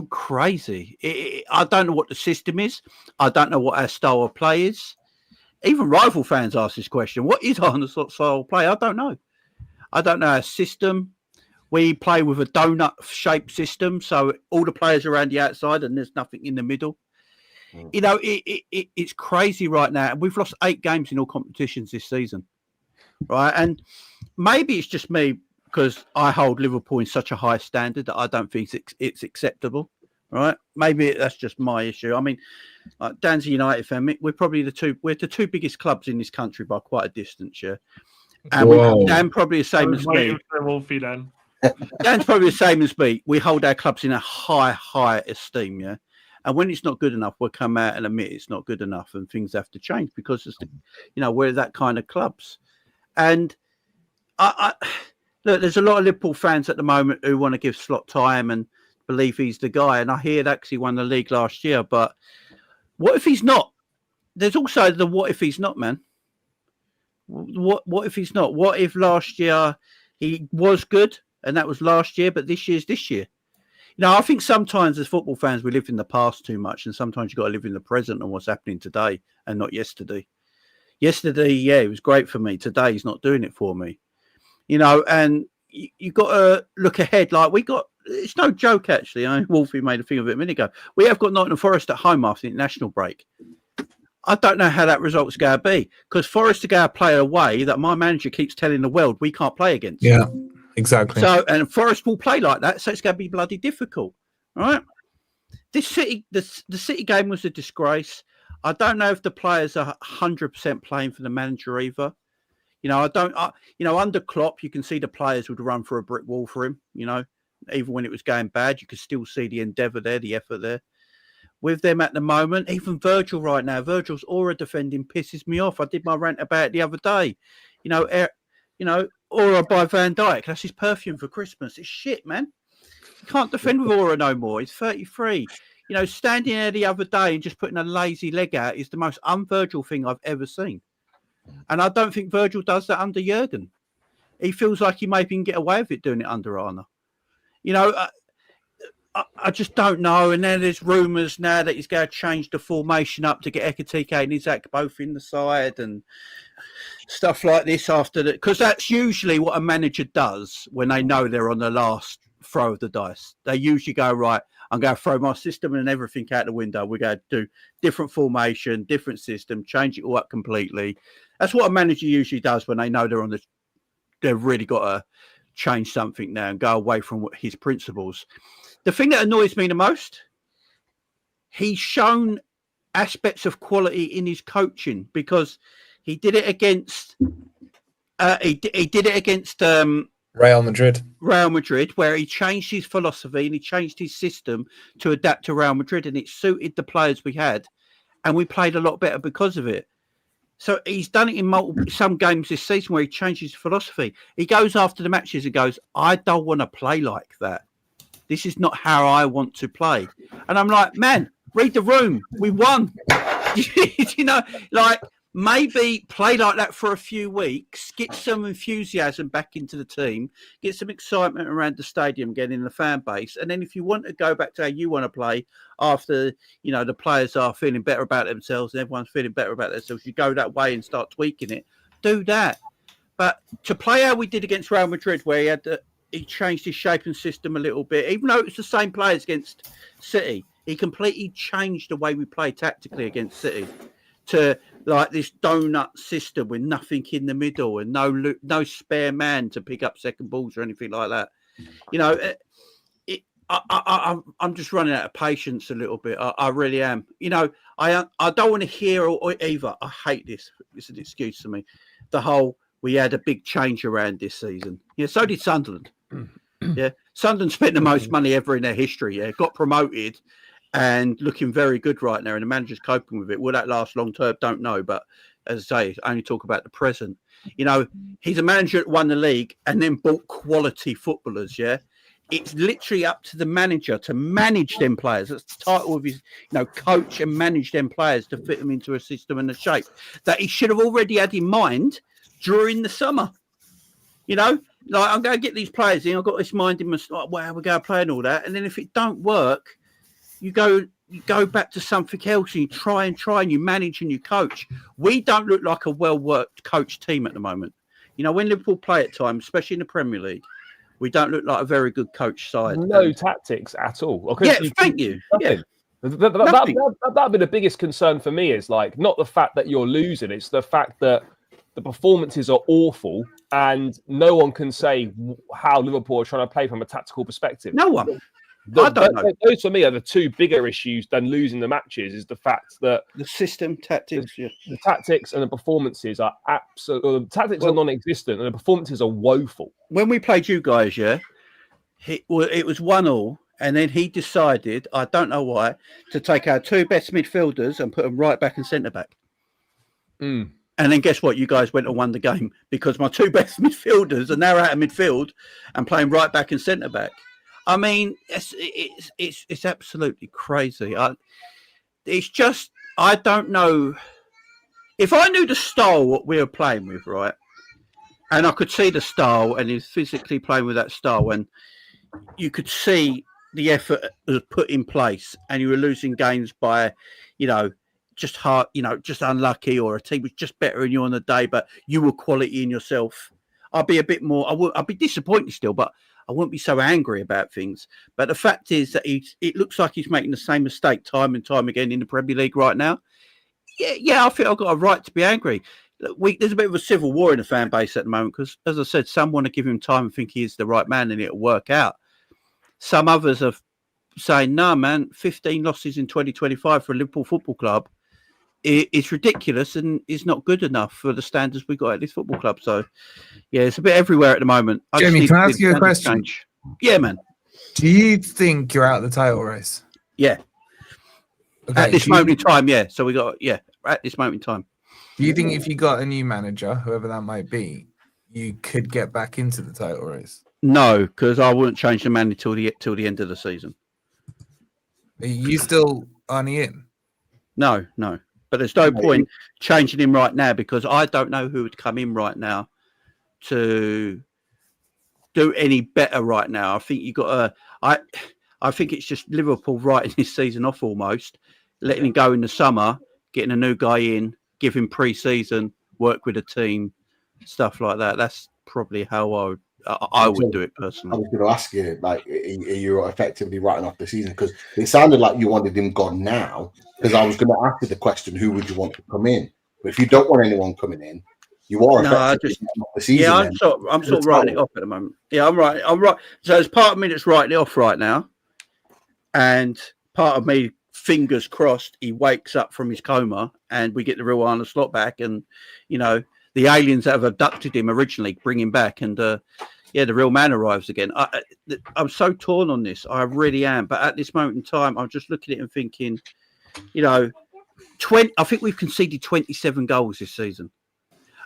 crazy. I don't know what the system is. I don't know what our style of play is. Even rival fans ask this question. What is Arne Slot's style of play? I don't know. I don't know our system. We play with a donut-shaped system, so all the players are around the outside and there's nothing in the middle. You know, it's crazy right now. And we've lost 8 games in all competitions this season, right? And maybe it's just me because I hold Liverpool in such a high standard that I don't think it's acceptable, right? Maybe that's just my issue. I mean, like Dan's a United fan. We're probably the 2 biggest clubs in this country by quite a distance, yeah? And Dan probably the same as me. Dan's probably the same as me. We hold our clubs in a high esteem, yeah. And when it's not good enough, we'll come out and admit it's not good enough, and things have to change because it's, you know, we're that kind of clubs. And I look, there's a lot of Liverpool fans at the moment who want to give Slot time and believe he's the guy. And I hear that because he won the league last year. But what if he's not? There's also the what if he's not, man. What if he's not? What if last year he was good? And that was last year, but this year's this year. You know, I think sometimes as football fans, we live in the past too much, and sometimes you've got to live in the present and what's happening today and not yesterday. Yesterday, yeah, it was great for me. Today, he's not doing it for me. You know, and you've got to look ahead. Like, it's no joke, actually. I mean, Wolfie made a thing of it a minute ago. We have got Nottingham Forest at home after the international break. I don't know how that result's going to be because Forest are going to play a way that my manager keeps telling the world we can't play against. Yeah. Exactly. So, and Forest will play like that, so it's going to be bloody difficult, right? The City game was a disgrace. I don't know if the players are 100% playing for the manager either. You know, under Klopp, you can see the players would run for a brick wall for him. You know, even when it was going bad, you could still see the endeavour there, the effort there. With them at the moment, even Virgil right now, Virgil's aura defending pisses me off. I did my rant about it the other day. You know, Aura by Van Dijk. That's his perfume for Christmas. It's shit, man. You can't defend with Aura no more. He's 33. You know, standing there the other day and just putting a lazy leg out is the most un-Virgil thing I've ever seen. And I don't think Virgil does that under Jurgen. He feels like he maybe can get away with it doing it under Arne. You know, I just don't know. And then there's rumours now that he's going to change the formation up to get Ekitike and Isaac both in the side and stuff like this after that. Because that's usually what a manager does when they know they're on the last throw of the dice. They usually go, right, I'm going to throw my system and everything out the window. We're going to do different formation, different system, change it all up completely. That's what a manager usually does when they know they've really got to change something now and go away from his principles. The thing that annoys me the most, he's shown aspects of quality in his coaching because he did it against Real Madrid. Real Madrid, where he changed his philosophy and he changed his system to adapt to Real Madrid, and it suited the players we had, and we played a lot better because of it. So he's done it in some games this season where he changed his philosophy. He goes after the matches and goes, I don't want to play like that. This is not how I want to play. And I'm like, man, read the room. We won. You know, like, maybe play like that for a few weeks, get some enthusiasm back into the team, get some excitement around the stadium, get in the fan base. And then if you want to go back to how you want to play after, the players are feeling better about themselves and everyone's feeling better about themselves, you go that way and start tweaking it, do that. But to play how we did against Real Madrid, where he changed his shape and system a little bit, even though it was the same players against City, he completely changed the way we play tactically against City to like this donut system with nothing in the middle and no spare man to pick up second balls or anything like that. I'm just running out of patience a little bit. I really am. I don't want to hear either. I hate this. It's an excuse to me. The whole we had a big change around this season. Yeah, so did Sunderland. Yeah, Sunderland spent the most money ever in their history. Yeah, got promoted and looking very good right now, and the manager's coping with it. Will that last long term? Don't know. But as I say, I only talk about the present. He's a manager that won the league and then bought quality footballers. Yeah, it's literally up to the manager to manage them players. That's the title of his, coach and manage them players to fit them into a system and a shape that he should have already had in mind during the summer. Like I'm going to get these players in. I've got this mind in my wow, we're going to play and all that. And then if it don't work, you go back to something else and you try and you manage and you coach. We don't look like a well-worked coach team at the moment. When Liverpool play at times, especially in the Premier League, we don't look like a very good coach side. No tactics at all. Thank you. Yeah. That'd be the biggest concern for me is like not the fact that you're losing, it's the fact that the performances are awful and no one can say how Liverpool are trying to play from a tactical perspective. No one. I don't know. Those for me are the two bigger issues than losing the matches is the fact that the system, tactics, the tactics and the performances are absolutely, the tactics are non-existent and the performances are woeful. When we played you guys, it was 1-1. And then he decided, I don't know why, to take our two best midfielders and put them right back and centre back. And then guess what? You guys went and won the game because my two best midfielders are now out of midfield and playing right back and centre back. I mean, it's absolutely crazy. It's just I don't know if I knew the style what we were playing with, right? And I could see the style, and he's physically playing with that style, and you could see the effort was put in place, and you were losing games by, just hard, just unlucky, or a team was just better than you on the day, but you were quality in yourself. I'd be a bit more. I'd be disappointed still, but I wouldn't be so angry about things. But the fact is that it looks like he's making the same mistake time and time again in the Premier League right now. Yeah, I think I've got a right to be angry. There's a bit of a civil war in the fan base at the moment because, as I said, some want to give him time and think he is the right man and it'll work out. Some others are saying, no, man, 15 losses in 2025 for a Liverpool Football Club. It's ridiculous and it's not good enough for the standards we got at this football club. So, yeah, it's a bit everywhere at the moment. Jamie, can I ask you a question? Change. Yeah, man. Do you think you're out of the title race? Yeah. Okay, at this moment in time, yeah. So at this moment in time. Do you think if you got a new manager, whoever that might be, you could get back into the title race? No, because I wouldn't change the manager till the end of the season. Are you still only in? No. But there's no point changing him right now because I don't know who would come in right now to do any better right now. I think you got I think it's just Liverpool writing this season off almost, letting him go in the summer, getting a new guy in, give him pre-season, work with a team, stuff like that. That's probably how I would do it personally. I was going to ask you, like, are you effectively writing off the season? Because it sounded like you wanted him gone now. Because I was going to ask you the question, who would you want to come in? But if you don't want anyone coming in, you are effectively writing off the season. Yeah, I'm sort of writing it off at the moment. Yeah, I'm right. So there's part of me that's writing it off right now, and part of me, fingers crossed, he wakes up from his coma and we get the real Arne Slot back, and the aliens that have abducted him originally bring him back, and the real man arrives again. I'm so torn on this. I really am. But at this moment in time, I'm just looking at it and thinking, I think we've conceded 27 goals this season.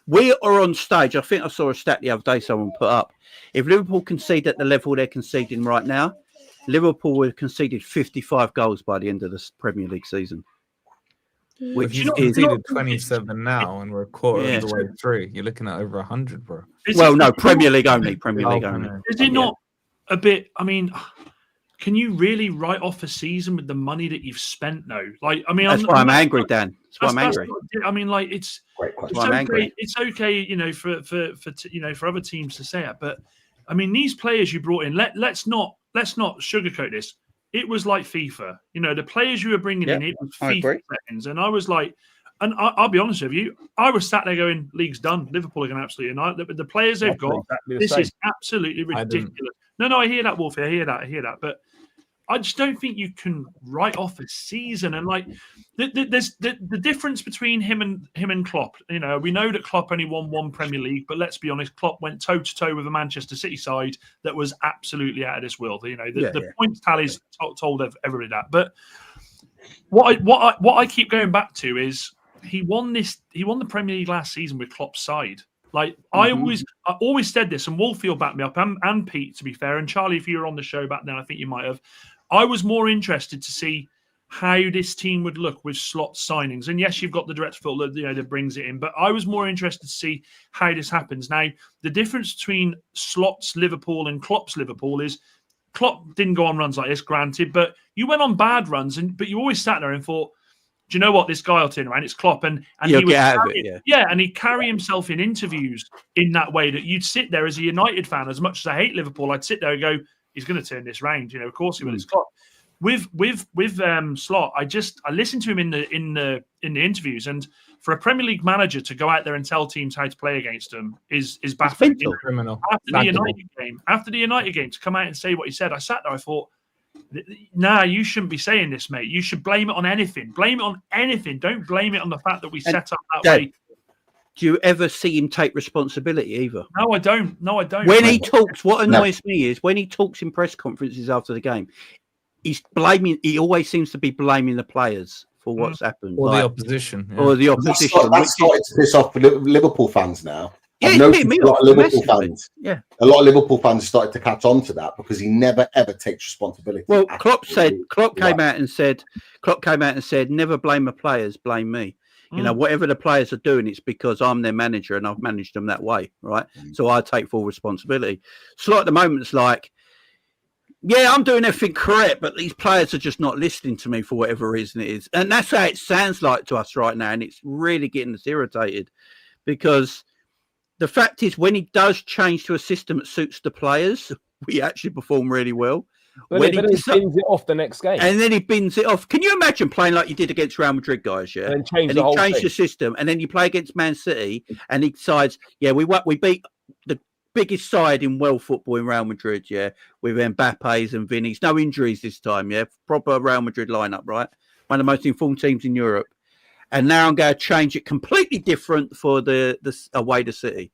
We are on stage. I think I saw a stat the other day someone put up. If Liverpool concede at the level they're conceding right now, Liverpool will have conceded 55 goals by the end of the Premier League season. Which is conceded 27 now, and we're a quarter of the way through. You're looking at over 100, bro. Premier League only. Premier League only. Is it not a bit? I mean, can you really write off a season with the money that you've spent? No, like, I mean, that's why I'm angry, Dan. That's why I'm angry. I mean, like, it's okay. It's okay, you know, for other teams to say it, but I mean, these players you brought in. Let's not sugarcoat this. It was like FIFA. You know, the players you were bringing in, it was FIFA seconds, and I was like. And I'll be honest with you, I was sat there going, "League's done. Liverpool are going to absolutely unite." The players they've got, this is absolutely ridiculous. No, I hear that, Wolfie. I hear that. But I just don't think you can write off a season. And like, there's the difference between him and Klopp. You know, we know that Klopp only won one Premier League, but let's be honest, Klopp went toe to toe with a Manchester City side that was absolutely out of this world. You know, the points tallies told everybody that. But what I keep going back to is. He won the Premier League last season with Klopp's side. Like I always said this, and Wolfie will back me up, and Pete, to be fair, and Charlie, if you were on the show back then, I think you might have. I was more interested to see how this team would look with slot signings. And yes, you've got the direct foot, you know, that brings it in, but I was more interested to see how this happens. Now, the difference between Slot's Liverpool and Klopp's Liverpool is Klopp didn't go on runs like this, granted, but you went on bad runs, but you always sat there and thought, do you know what? This guy will turn around. It's Klopp, and he would and he'd carry himself in interviews in that way that you'd sit there as a United fan. As much as I hate Liverpool, I'd sit there and go, "He's going to turn this round." You know, of course he will. It's Klopp. With Slot, I listened to him in the interviews, and for a Premier League manager to go out there and tell teams how to play against them is baffling. Criminal. After the United game, to come out and say what he said, I sat there. I thought. Nah, you shouldn't be saying this, mate. You should blame it on anything. Blame it on anything. Don't blame it on the fact that we set up that way. Do you ever see him take responsibility either? No, I don't. When he talks, what annoys me is when he talks in press conferences after the game, he's blaming. He always seems to be blaming the players for what's happened, or the opposition, or the opposition. That's started to piss off Liverpool fans now. Yeah, a lot of Liverpool fans. Yeah, a lot of Liverpool fans started to catch on to that because he never ever takes responsibility. Well, Klopp came out and said, "Never blame the players, blame me." You know, whatever the players are doing, it's because I'm their manager and I've managed them that way, right? So I take full responsibility. So at the moment, it's like, yeah, I'm doing everything correct, but these players are just not listening to me for whatever reason it is, and that's how it sounds like to us right now, and it's really getting us irritated because. The fact is, when he does change to a system that suits the players, we actually perform really well. But when he bins it off the next game. And then he bins it off. Can you imagine playing like you did against Real Madrid, guys? Yeah. And he changed the system. And then you play against Man City and he decides, we beat the biggest side in world football in Real Madrid, with Mbappe's and Vinny's. No injuries this time, proper Real Madrid lineup, right? One of the most informed teams in Europe. And now I'm going to change it completely different for the away to City.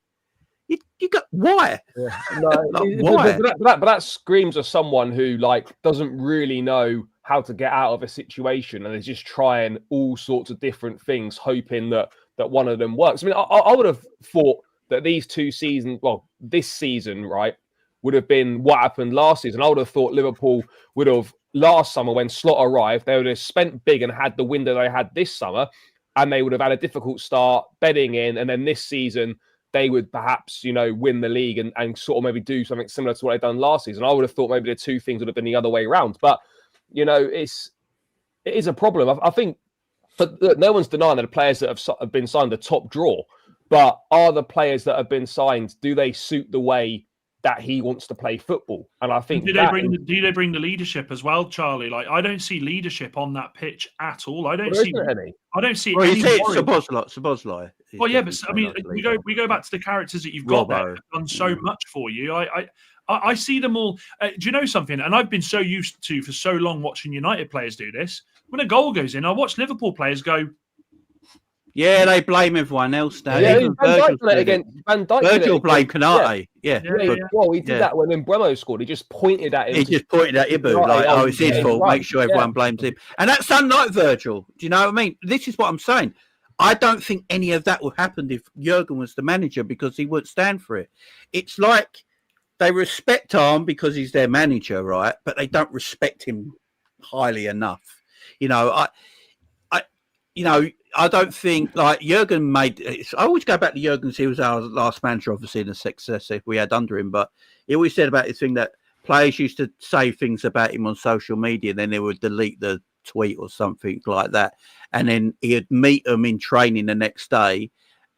You got why? Yeah. No, why? But that screams of someone who doesn't really know how to get out of a situation and is just trying all sorts of different things, hoping that one of them works. I mean, I would have thought that these 2 seasons, this season, right, would have been what happened last season. I would have thought Liverpool would have last summer when Slot arrived, they would have spent big and had the window they had this summer, and they would have had a difficult start bedding in, and then this season they would perhaps, win the league and sort of maybe do something similar to what they've done last season. I would have thought maybe the 2 things would have been the other way around, but it is a problem. I think, but no one's denying that the players that have been signed the top draw, but are the players that have been signed, do they suit the way that he wants to play football? And I think do they bring the leadership as well, Charlie? I don't see leadership on that pitch at all. I don't see any. I don't see any. Szoboszlai. Well, yeah, but I mean, we go back to the characters that you've got there that have done so much for you. I see them all. Do you know something? And I've been so used to for so long watching United players do this. When a goal goes in, I watch Liverpool players go. Yeah, they blame everyone else now. Yeah, Virgil blamed Konate. Yeah. Well, he did that when Mbeumo scored. He just pointed at him. He just pointed at Ibu, it's his fault. Make sure everyone blames him. And that's unlike Virgil. Do you know what I mean? This is what I'm saying. I don't think any of that would happen if Jurgen was the manager because he wouldn't stand for it. It's like they respect Arm because he's their manager, right? But they don't respect him highly enough. you know, I don't think like Jurgen made. I always go back to Jurgen. He was our last manager, obviously, and the success we had under him. But he always said about this thing that players used to say things about him on social media, then they would delete the tweet or something like that, and then he'd meet them in training the next day,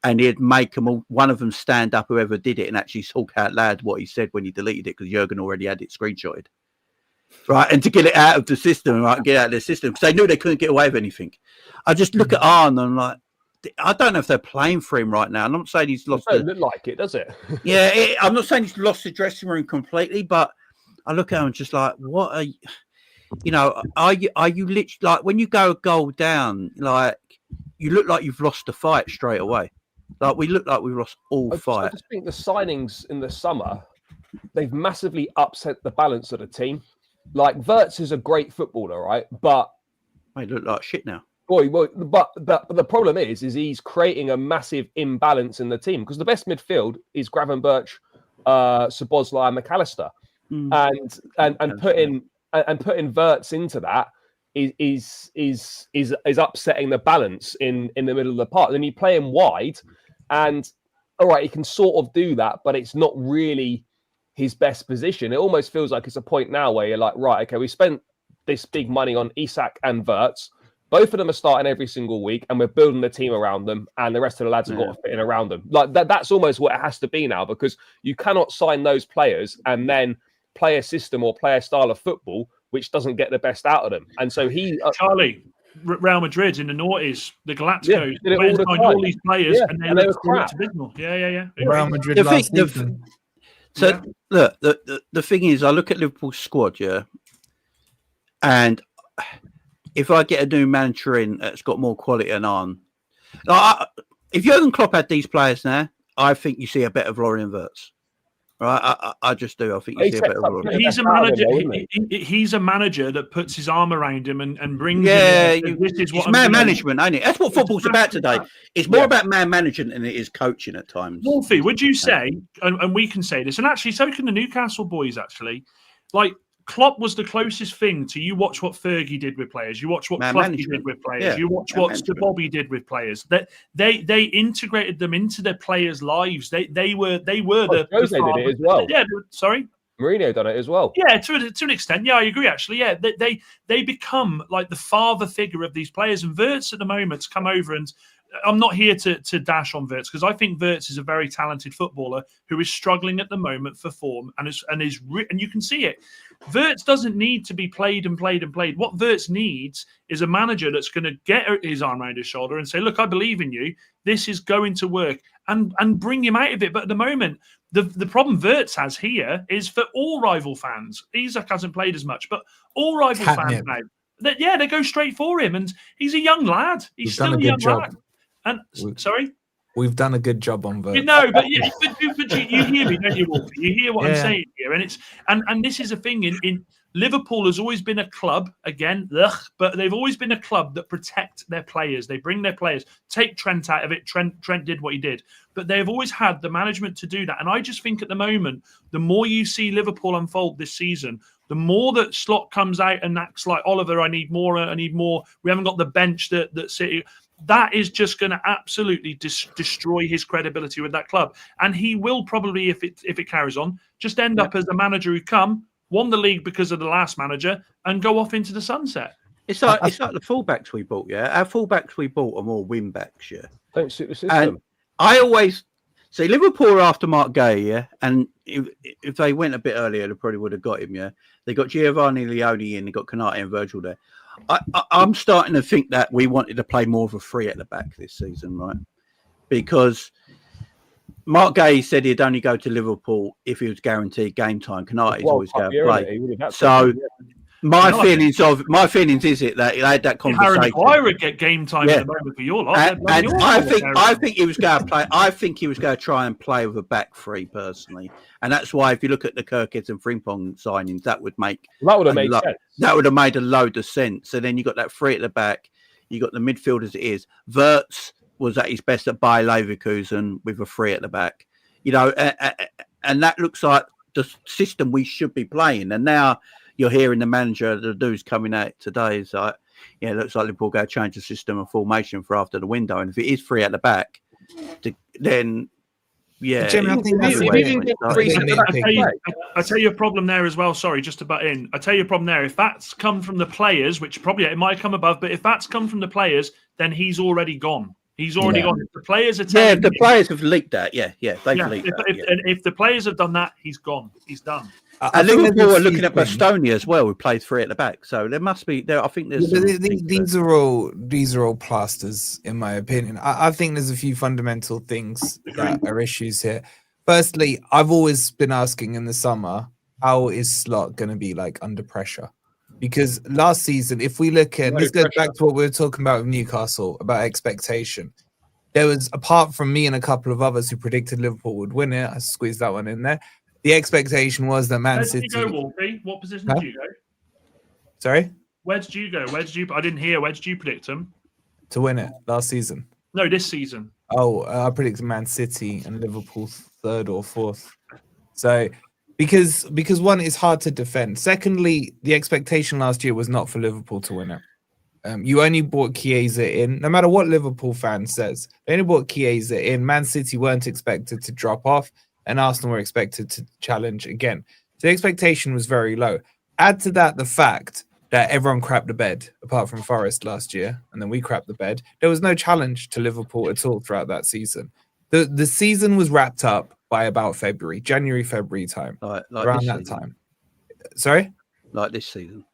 and he'd make them all, one of them stand up, whoever did it, and actually talk out loud what he said when he deleted it, because Jurgen already had it screenshotted. Right, and to get it out of the system, right, get out of the system, because they knew they couldn't get away with anything. I just look at Arne and I'm like, I don't know if they're playing for him right now. I'm not saying he's lost. It doesn't look like it, does it? Yeah, I'm not saying he's lost the dressing room completely, but I look at him and just like, what are you know? Are you literally like when you go a goal down, like you look like you've lost the fight straight away. Like we look like we've lost all fight. I just think the signings in the summer, they've massively upset the balance of the team. Like Wirtz is a great footballer, right? But they look like shit now. Boy, but the problem is he's creating a massive imbalance in the team, because the best midfield is Gravenberch, Szoboszlai, and McAllister, and putting Wirtz into that is upsetting the balance in the middle of the park. Then you play him wide, and all right, he can sort of do that, but it's not really his best position. It almost feels like it's a point now where you're like, right, okay, we spent this big money on Isak and Wirtz. Both of them are starting every single week, and we're building the team around them, and the rest of the lads have got to fit in around them. Like that's almost what it has to be now, because you cannot sign those players and then play a system or play a style of football which doesn't get the best out of them. And so Charlie, Real Madrid in the noughties, the Galacticos, all these players, and they were crap. Yeah. Real Madrid last season. So look, the thing is, I look at Liverpool's squad, and if I get a new manager in that's got more quality than on, if Jurgen Klopp had these players now, I think you see a better Florian Wirtz. Right, I just do. I think you see a better Florian. He's a manager. He's a manager that puts his arm around him and brings. Him this is what man management, ain't it? That's what football's about today. It's more about man management than it is coaching at times. Wolfie, would you say, and we can say this, and actually, so can the Newcastle boys. Actually, like. Klopp was the closest thing to you watch what Fergie did with players. You watch what Cloughy did with players. Yeah. You watch what Bobby did with players. That they integrated them into their players' lives. They were the Jose did it as well. Yeah, sorry. Mourinho done it as well. Yeah, to an extent. Yeah, I agree. Actually, yeah, they become like the father figure of these players. And Wirtz at the moment's come over, and I'm not here to dash on Wirtz, because I think Wirtz is a very talented footballer who is struggling at the moment for form, and you can see it. Wirtz doesn't need to be played. What Wirtz needs is a manager that's going to get his arm around his shoulder and say, look, I believe in you. This is going to work, and bring him out of it. But at the moment, the problem Wirtz has here is for all rival fans. Isak hasn't played as much, but all rival fans now, they go straight for him. And he's a young lad. He's still a young lad. And sorry? We've done a good job on Wirtz. No, but you hear me, don't you, Wolfie? You hear what I'm saying here, and this is a thing in Liverpool has always been a club but they've always been a club that protect their players. They bring their players. Take Trent out of it. Trent did what he did, but they've always had the management to do that. And I just think at the moment, the more you see Liverpool unfold this season, the more that Slot comes out and acts like Oliver. I need more. We haven't got the bench that City. That is just going to absolutely destroy his credibility with that club, and he will probably, if it carries on, just end up as a manager who won the league because of the last manager and go off into the sunset. It's like the fullbacks we bought. Yeah, our fullbacks we bought are more wing backs. Yeah, don't suit the system. And I always say Liverpool after Mark Gay. Yeah, and if they went a bit earlier, they probably would have got him. Yeah, they got Giovanni Leone in, they got Konate and Virgil there. I'm starting to think that we wanted to play more of a three at the back this season, right? Because Mark Gay said he'd only go to Liverpool if he was guaranteed game time. Konate's always going to play. So my feelings is it that he had that conversation. Harry Maguire would get game time at the moment for your lot. And I think he was going to play. I think he was going to try and play with a back three personally, and that's why if you look at the Kirkheads and Frimpong signings, that would have made sense. That would have made a load of sense. So then you got that three at the back. You got the midfield as it is. Wirtz was at his best at Bayer Leverkusen with a three at the back. You know, and that looks like the system we should be playing. And now you're hearing the manager, the dude's coming out today. Is like, yeah, it looks like Liverpool go change the system and formation for after the window. And if it is free at the back, then yeah. Jimmy, I think that's I tell you a problem there as well. Sorry, just to butt in. I tell you a problem there. If that's come from the players, which probably it might come above, but if that's come from the players, then he's already gone. He's already gone. If the players are telling the players have leaked that. They've leaked that. And if the players have done that, he's gone. He's done. And Liverpool are looking at Bastoni as well, who plays three at the back. So there must be there. I think there's these are all plasters, in my opinion. I think there's a few fundamental things that are issues here. Firstly, I've always been asking in the summer, how is Slot going to be like under pressure? Because last season, if we look at this goes back to what we were talking about with Newcastle about expectation. There was, apart from me and a couple of others who predicted Liverpool would win it, I squeezed that one in there. The expectation was that Man City. Where did you go, Wolfie? What position did you go? Sorry? Where did you go? I didn't hear. Where did you predict them? To win it last season. No, this season. Oh, I predicted Man City and Liverpool third or fourth. So, because one, it's hard to defend. Secondly, the expectation last year was not for Liverpool to win it. You only brought Chiesa in, no matter what Liverpool fan says. They only brought Chiesa in. Man City weren't expected to drop off, and Arsenal were expected to challenge again. So the expectation was very low. Add to that the fact that everyone crapped the bed, apart from Forest last year, and then we crapped the bed. There was no challenge to Liverpool at all throughout that season. The season was wrapped up by about January, February time, like around that time. Sorry? Like this season?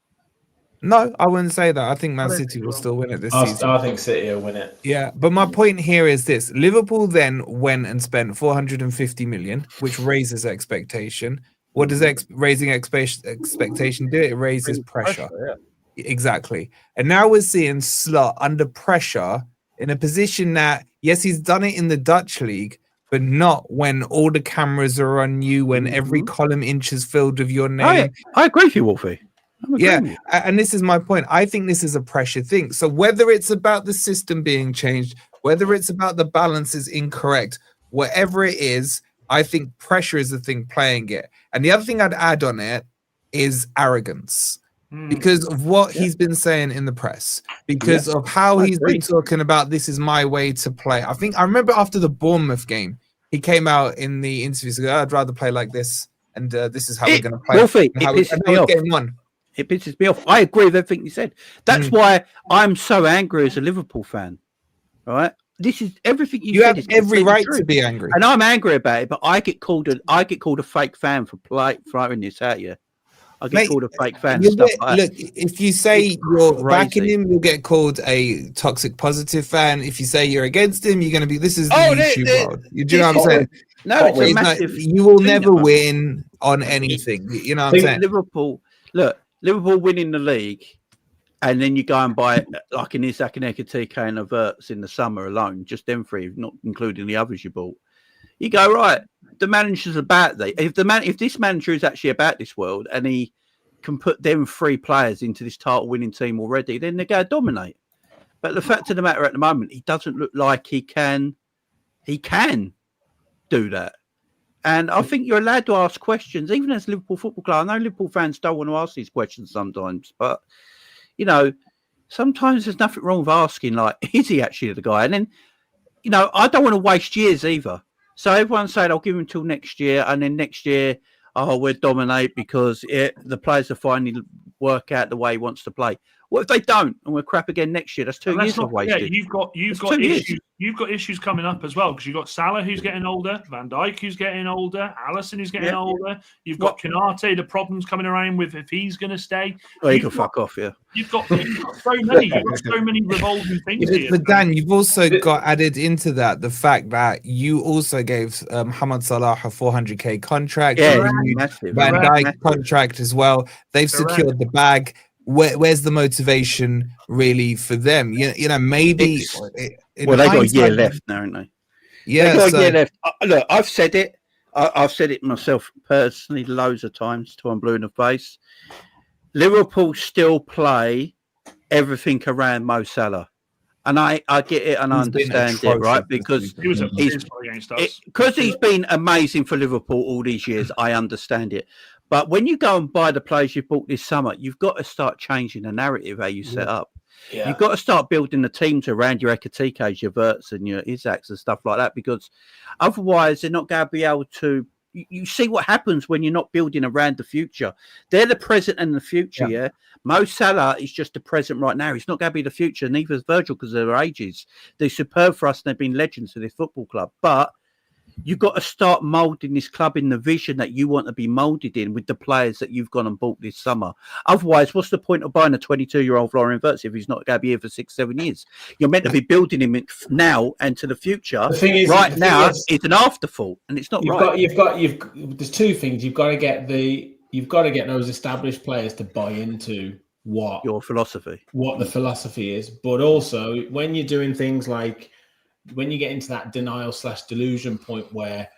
No, I wouldn't say that. I think Man City will still win it this season. I think City will win it. Yeah, but my point here is this. Liverpool then went and spent 450 million, which raises expectation. What does raising expectation do? It raises pressure. Exactly. And now we're seeing Slot under pressure in a position that, yes, he's done it in the Dutch league, but not when all the cameras are on you, when every column inch is filled with your name. I agree with you, Wolfie. Yeah, and this is my point. I think this is a pressure thing. So whether it's about the system being changed, whether it's about the balance is incorrect, whatever it is, I think pressure is the thing playing it. And the other thing I'd add on it is arrogance. Because of what he's been saying in the press, because of how he's been talking about this is my way to play. I remember after the Bournemouth game, he came out in the interview and said, I'd rather play like this, and this is how we're going to play. Wolfie, it pisses me off. It pisses me off. I agree with everything you said. That's why I'm so angry as a Liverpool fan. All right, this is everything you said. You have every right to be angry, and I'm angry about it. But I get called a fake fan for throwing this at you. I get called a fake fan. Look, if you say you're backing him, you'll get called a toxic positive fan. If you say you're against him, you're going to be. This is the YouTube world. You do know what I'm saying? No, it's a massive. You will never win on anything. You know what I'm saying? Liverpool winning the league, and then you go and buy like an Isak and Ekatike and Averts in the summer alone, just them three, not including the others you bought. You go, right, the manager's about that. If this manager is actually about this world and he can put them three players into this title winning team already, then they're going to dominate. But the fact of the matter at the moment, he doesn't look like he can do that. And I think you're allowed to ask questions, even as Liverpool Football Club. I know Liverpool fans don't want to ask these questions sometimes, but, you know, sometimes there's nothing wrong with asking, like, is he actually the guy? And then, you know, I don't want to waste years either. So everyone's saying, I'll give him until next year. And then next year, we'll dominate because the players will finally work out the way he wants to play. What if they don't and we're crap again next year? That's 2 years of wasted. You've got issues. You've got issues coming up as well because you've got Salah who's getting older, Van Dijk who's getting older, Alisson who's getting older. You've got Konate, the problems coming around with if he's going to stay. Well, he can fuck off, yeah. You've got so many. You've got so many revolving things here. But Dan, you've also got added into that the fact that you also gave Mohamed Salah a 400k contract. Yeah, Van Dijk contract as well. They've secured the bag. Where's the motivation really for them? You know, maybe. They've got a year left now, haven't they? Yeah, they've got a year left. Look, I've said it. I've said it myself personally loads of times till I'm blue in the face. Liverpool still play everything around Mo Salah. And I get it and I understand it, right? Because he's been amazing for Liverpool all these years. I understand it. But when you go and buy the players you bought this summer, you've got to start changing the narrative how you set up. You've got to start building the teams around your Ekatikes, your Verts, and your Isaacs and stuff like that, because otherwise they're not going to be able to. You see what happens when you're not building around the future. They're the present and the future, yeah. Mo Salah is just the present right now. He's not going to be the future, neither is Virgil because of their ages. They're superb for us and they've been legends for this football club. But you've got to start moulding this club in the vision that you want to be moulded in with the players that you've gone and bought this summer. Otherwise, what's the point of buying a 22-year-old Florian Wirtz if he's not going to be here for 6-7 years? You're meant to be building him now and to the future. The thing is, right now, it's an afterthought, and it's not right. There's two things. You've got to get those established players to buy into what your philosophy, what the philosophy is, but also when you're doing things like, when you get into that denial/delusion point where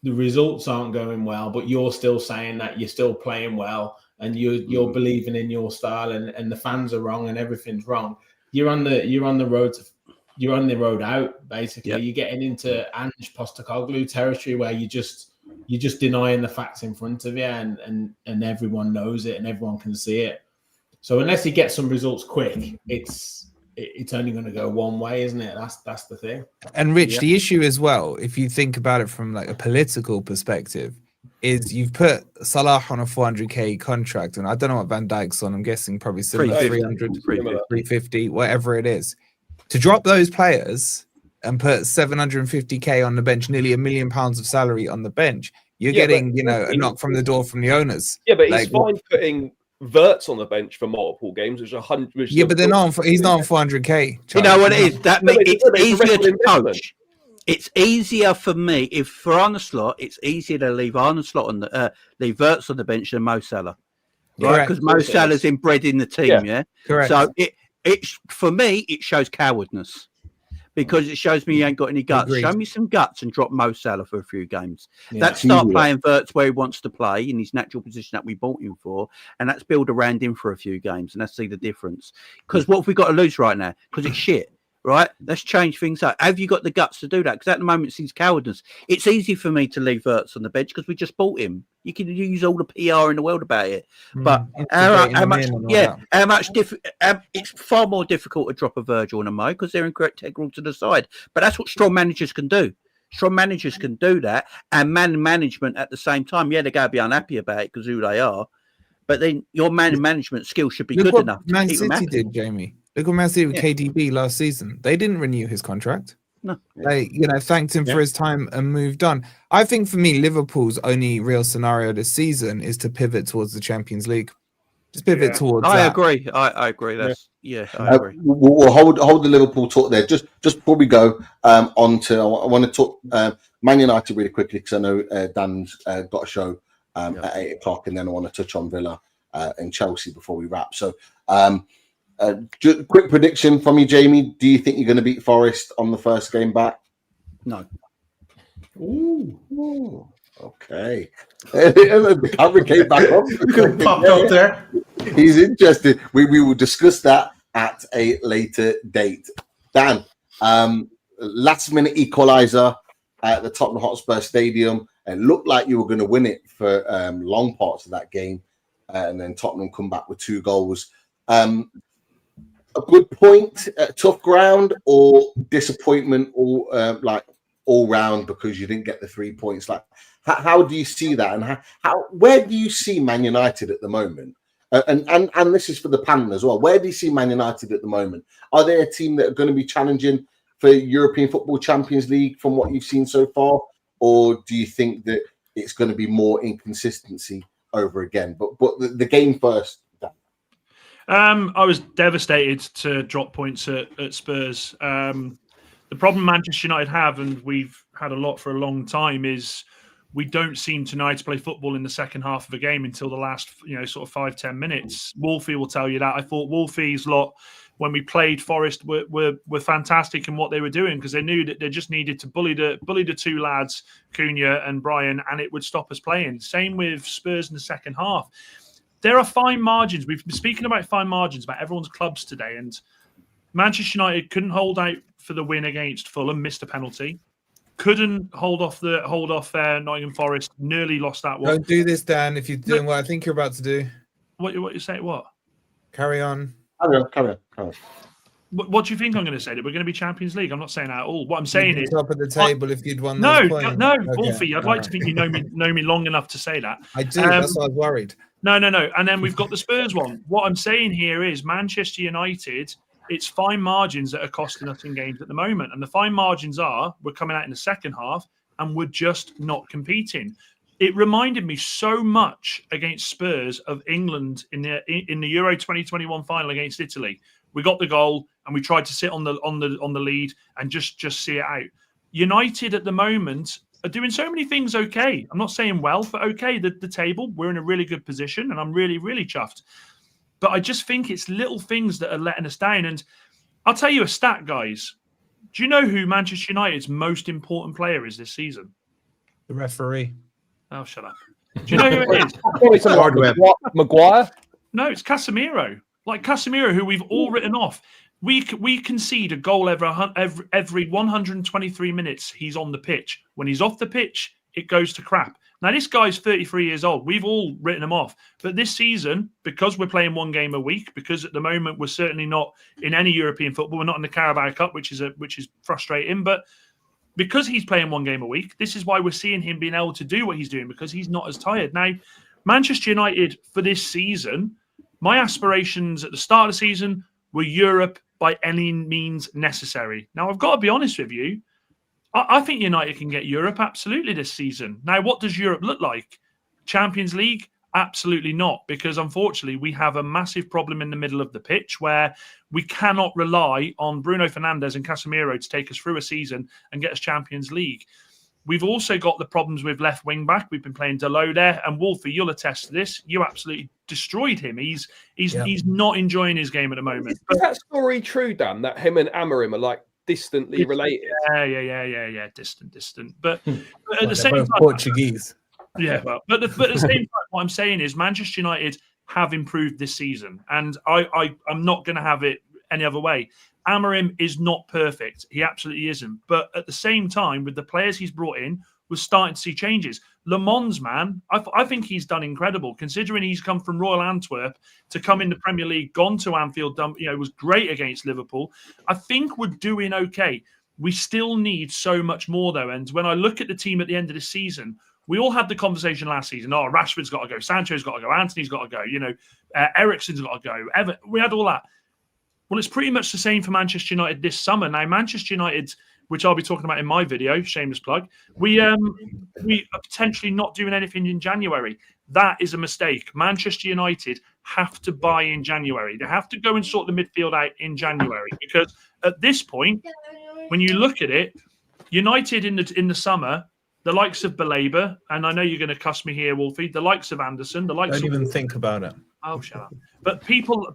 the results aren't going well, but you're still saying that you're still playing well and you're believing in your style and the fans are wrong and everything's wrong, you're on the road out, basically. Yep. You're getting into Ange Postecoglou territory where you're just denying the facts in front of you and everyone knows it and everyone can see it. So unless you get some results quick, it's only going to go one way, isn't it? That's the thing. And Rich, the issue as well, if you think about it from like a political perspective, is you've put Salah on a 400k contract, and I don't know what Van Dijk's on. I'm guessing probably similar, 300, 350, whatever it is. To drop those players and put 750k on the bench, nearly £1 million of salary on the bench, you're getting, a knock from the door from the owners. Yeah, but he's fine putting Wirtz on the bench for multiple games, which are 100. But they're not. He's not on 400k. You know what it is? That makes it's easier to coach. It's easier for me for Arne Slot. It's easier to leave Arne Slot on leave Wirtz on the bench than Mo Salah, right? Because Mo Salah's inbred in the team. Yeah, correct. So it's for me, it shows cowardness. Because it shows me you ain't got any guts. Agreed. Show me some guts and drop Mo Salah for a few games. Let's start playing Wirtz where he wants to play in his natural position that we bought him for, and let's build around him for a few games, and let's see the difference. Because what have we got to lose right now? Because it's shit, right? Let's change things up. Have you got the guts to do that? Because at the moment, it's cowardice. It's easy for me to leave Wirtz on the bench because we just bought him. You can use all the PR in the world about it, but how much? It's far more difficult to drop a Virgil and a Mo because they're integral to the side. But that's what strong managers can do. Strong managers can do that, and management at the same time. Yeah, they're going to be unhappy about it because who they are, but then your management skills should be good enough. Man City did, Jamie. Look what Man City with KDB last season. They didn't renew his contract. No, they thanked him for his time and moved on. I think for me, Liverpool's only real scenario this season is to pivot towards the Champions League. Just pivot towards. I agree. I agree. That's I agree. We'll hold the Liverpool talk there. Just before we go on to, I want to talk Man United really quickly because I know Dan's got a show at 8:00, and then I want to touch on Villa and Chelsea before we wrap. So. Just quick prediction from you, Jamie. Do you think you're going to beat Forest on the first game back? No. Ooh. Okay. The camera came back up. Popped out there. He's interested. We will discuss that at a later date. Dan, last minute equaliser at the Tottenham Hotspur Stadium. It looked like you were going to win it for long parts of that game, and then Tottenham come back with 2 goals. A good point, tough ground, or disappointment, or all round because you didn't get the 3 points. Like, how do you see that, and where do you see Man United at the moment? And this is for the panel as well. Where do you see Man United at the moment? Are they a team that are going to be challenging for European Football Champions League from what you've seen so far, or do you think that it's going to be more inconsistency over again? But the game first. I was devastated to drop points at Spurs. The problem Manchester United have, and we've had a lot for a long time, is we don't seem to know how to play football in the second half of a game until the last, sort of 5-10 minutes. Wolfie will tell you that. I thought Wolfie's lot, when we played Forest, were fantastic in what they were doing because they knew that they just needed to bully the 2 lads, Cunha and Brian, and it would stop us playing. Same with Spurs in the second half. There are fine margins. We've been speaking about fine margins about everyone's clubs today, and Manchester United couldn't hold out for the win against Fulham, missed a penalty. Couldn't hold off Nottingham Forest, nearly lost that one. Don't do this, Dan. If you're doing what I think you're about to do, What you say? What? Carry on. Carry on. What do you think I'm going to say? That we're going to be Champions League? I'm not saying that at all. What I'm saying is top of the table if you'd won. No, those points. Wolfie. I'd like to think you know me long enough to say that. I do. That's why I was worried. No. And then we've got the Spurs one. What I'm saying here is Manchester United. It's fine margins that are costing us in games at the moment, and the fine margins are we're coming out in the second half and we're just not competing. It reminded me so much against Spurs of England in the Euro 2021 final against Italy. We got the goal and we tried to sit on the lead and just see it out. United at the moment are doing so many things okay. I'm not saying well, but okay. The table, we're in a really good position, and I'm really, really chuffed. But I just think it's little things that are letting us down. And I'll tell you a stat, guys. Do you know who Manchester United's most important player is this season? The referee. Oh, shut up. Do you know who it is? Maguire? No, it's Casemiro. Like Casemiro, who we've all written off. We concede a goal every 123 minutes he's on the pitch. When he's off the pitch, it goes to crap. Now, this guy's 33 years old. We've all written him off. But this season, because we're playing one game a week, because at the moment we're certainly not in any European football, we're not in the Carabao Cup, which is frustrating. But because he's playing one game a week, this is why we're seeing him being able to do what he's doing, because he's not as tired. Now, Manchester United for this season, my aspirations at the start of the season were Europe by any means necessary. Now, I've got to be honest with you. I think United can get Europe absolutely this season. Now, what does Europe look like? Champions League? Absolutely not, because unfortunately we have a massive problem in the middle of the pitch where we cannot rely on Bruno Fernandes and Casemiro to take us through a season and get us Champions League. We've also got the problems with left wing back. We've been playing Dalot there, and Wolfie, you'll attest to this. You absolutely destroyed him. He's not enjoying his game at the moment. Is that story true, Dan? That him and Amorim are like distantly related? Yeah. Distant. But at the same time, Portuguese. Yeah, but at the same time, what I'm saying is Manchester United have improved this season, and I'm not going to have it any other way. Amorim is not perfect. He absolutely isn't. But at the same time, with the players he's brought in, we're starting to see changes. Le Mans, man, I think he's done incredible, considering he's come from Royal Antwerp to come in the Premier League, gone to Anfield, was great against Liverpool. I think we're doing okay. We still need so much more, though. And when I look at the team at the end of the season, we all had the conversation last season. Oh, Rashford's got to go. Sancho's got to go. Anthony's got to go. Eriksen's got to go. We had all that. Well, it's pretty much the same for Manchester United this summer. Now, Manchester United, which I'll be talking about in my video, shameless plug, we are potentially not doing anything in January. That is a mistake. Manchester United have to buy in January. They have to go and sort the midfield out in January, because at this point, when you look at it, United in the summer, the likes of Baleba, and I know you're going to cuss me here, Wolfie, the likes of Anderson, the likes Don't even think about it. Oh, shut up. But people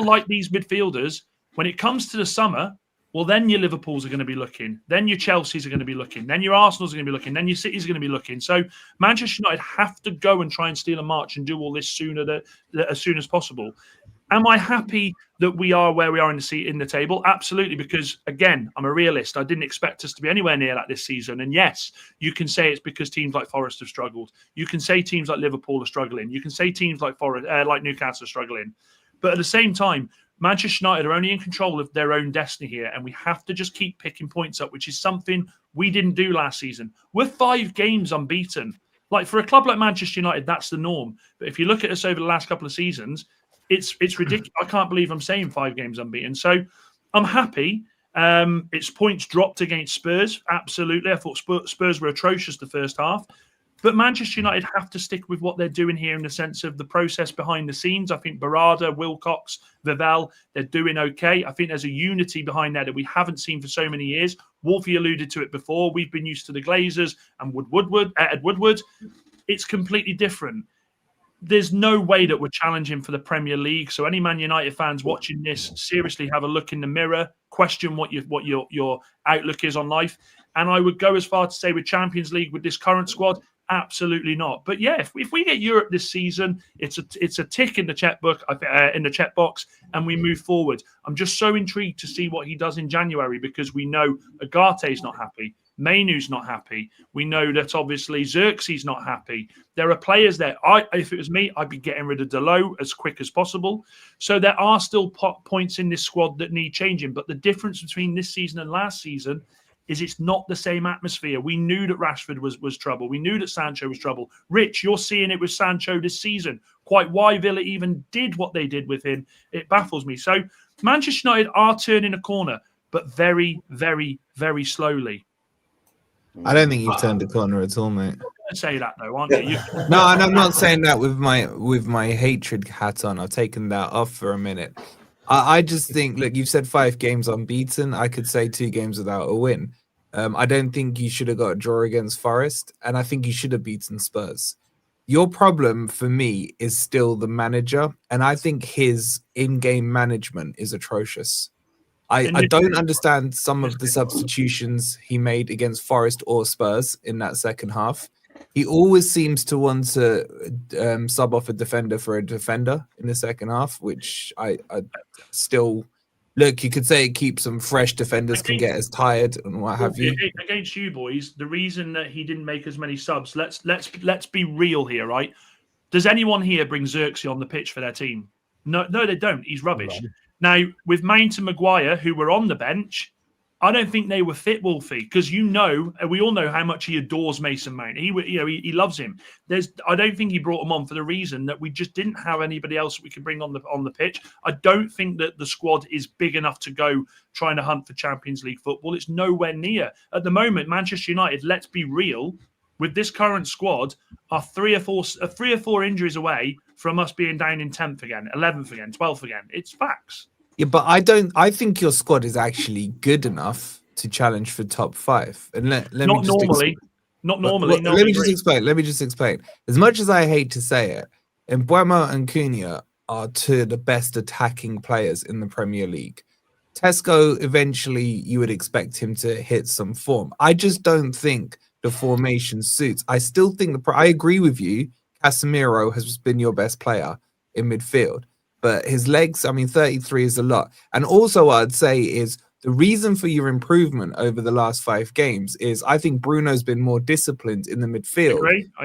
like these midfielders, when it comes to the summer, well, then your Liverpools are going to be looking. Then your Chelseas are going to be looking. Then your Arsenals are going to be looking. Then your Cities are going to be looking. So Manchester United have to go and try and steal a march and do all this as soon as possible. Am I happy that we are where we are in the table? Absolutely, because, again, I'm a realist. I didn't expect us to be anywhere near that this season. And, yes, you can say it's because teams like Forest have struggled. You can say teams like Liverpool are struggling. You can say teams like Newcastle are struggling. But at the same time, Manchester United are only in control of their own destiny here, and we have to just keep picking points up, which is something we didn't do last season. We're 5 games unbeaten. Like, for a club like Manchester United, that's the norm. But if you look at us over the last couple of seasons, it's ridiculous. I can't believe I'm saying 5 games unbeaten. So I'm happy. It's points dropped against Spurs. Absolutely. I thought Spurs were atrocious the first half. But Manchester United have to stick with what they're doing here in the sense of the process behind the scenes. I think Barada, Wilcox, Vivell, they're doing okay. I think there's a unity behind there that we haven't seen for so many years. Wolfie alluded to it before. We've been used to the Glazers and Ed Woodward. It's completely different. There's no way that we're challenging for the Premier League. So any Man United fans watching this, seriously have a look in the mirror, question what your outlook is on life. And I would go as far to say with Champions League, with this current squad, absolutely not. But yeah, if we get Europe this season, it's a tick in the checkbook, in the checkbox, and we move forward. I'm just so intrigued to see what he does in January, because we know Agate's not happy. Mainu's not happy. We know that obviously Xerxes not happy. There are players there. If it was me, I'd be getting rid of Delo as quick as possible. So there are still points in this squad that need changing. But the difference between this season and last season is it's not the same atmosphere. We knew that Rashford was trouble. We knew that Sancho was trouble. Rich, you're seeing it with Sancho this season. Quite why Villa even did what they did with him, it baffles me. So Manchester United are turning a corner, but very, very, very slowly. I don't think you've turned the corner at all, mate. Don't say that though, aren't you? No, and I'm not saying that with my hatred hat on. I've taken that off for a minute. I just think, look, you've said 5 games unbeaten. I could say 2 games without a win. I don't think you should have got a draw against Forest, and I think you should have beaten Spurs. Your problem for me is still the manager, and I think his in-game management is atrocious. I don't understand some of the substitutions he made against Forest or Spurs in that second half. He always seems to want to sub off a defender for a defender in the second half, which I still... Look, you could say it keeps them fresh. Defenders can get as tired and what have you. Against you boys, the reason that he didn't make as many subs, let's be real here, right? Does anyone here bring Xerxes on the pitch for their team? No, they don't. He's rubbish. Now, with Mount and Maguire, who were on the bench, I don't think they were fit, Wolfie, because we all know how much he adores Mason Mount. He loves him. I don't think he brought him on for the reason that we just didn't have anybody else we could bring on the pitch. I don't think that the squad is big enough to go trying to hunt for Champions League football. It's nowhere near. At the moment, Manchester United, let's be real, with this current squad, are 3 or 4 injuries away from us being down in 10th again, 11th again, 12th again. It's facts. Yeah, but I think your squad is actually good enough to challenge for top 5. And let me just not normally. Let me just explain. As much as I hate to say it, Mbeumo and Cunha are 2 of the best attacking players in the Premier League. Tesco, eventually, you would expect him to hit some form. I just don't think the formation suits. I still think I agree with you. Casemiro has been your best player in midfield. But his legs, 33 is a lot. And also what I'd say is the reason for your improvement over the last 5 games is I think Bruno's been more disciplined in the midfield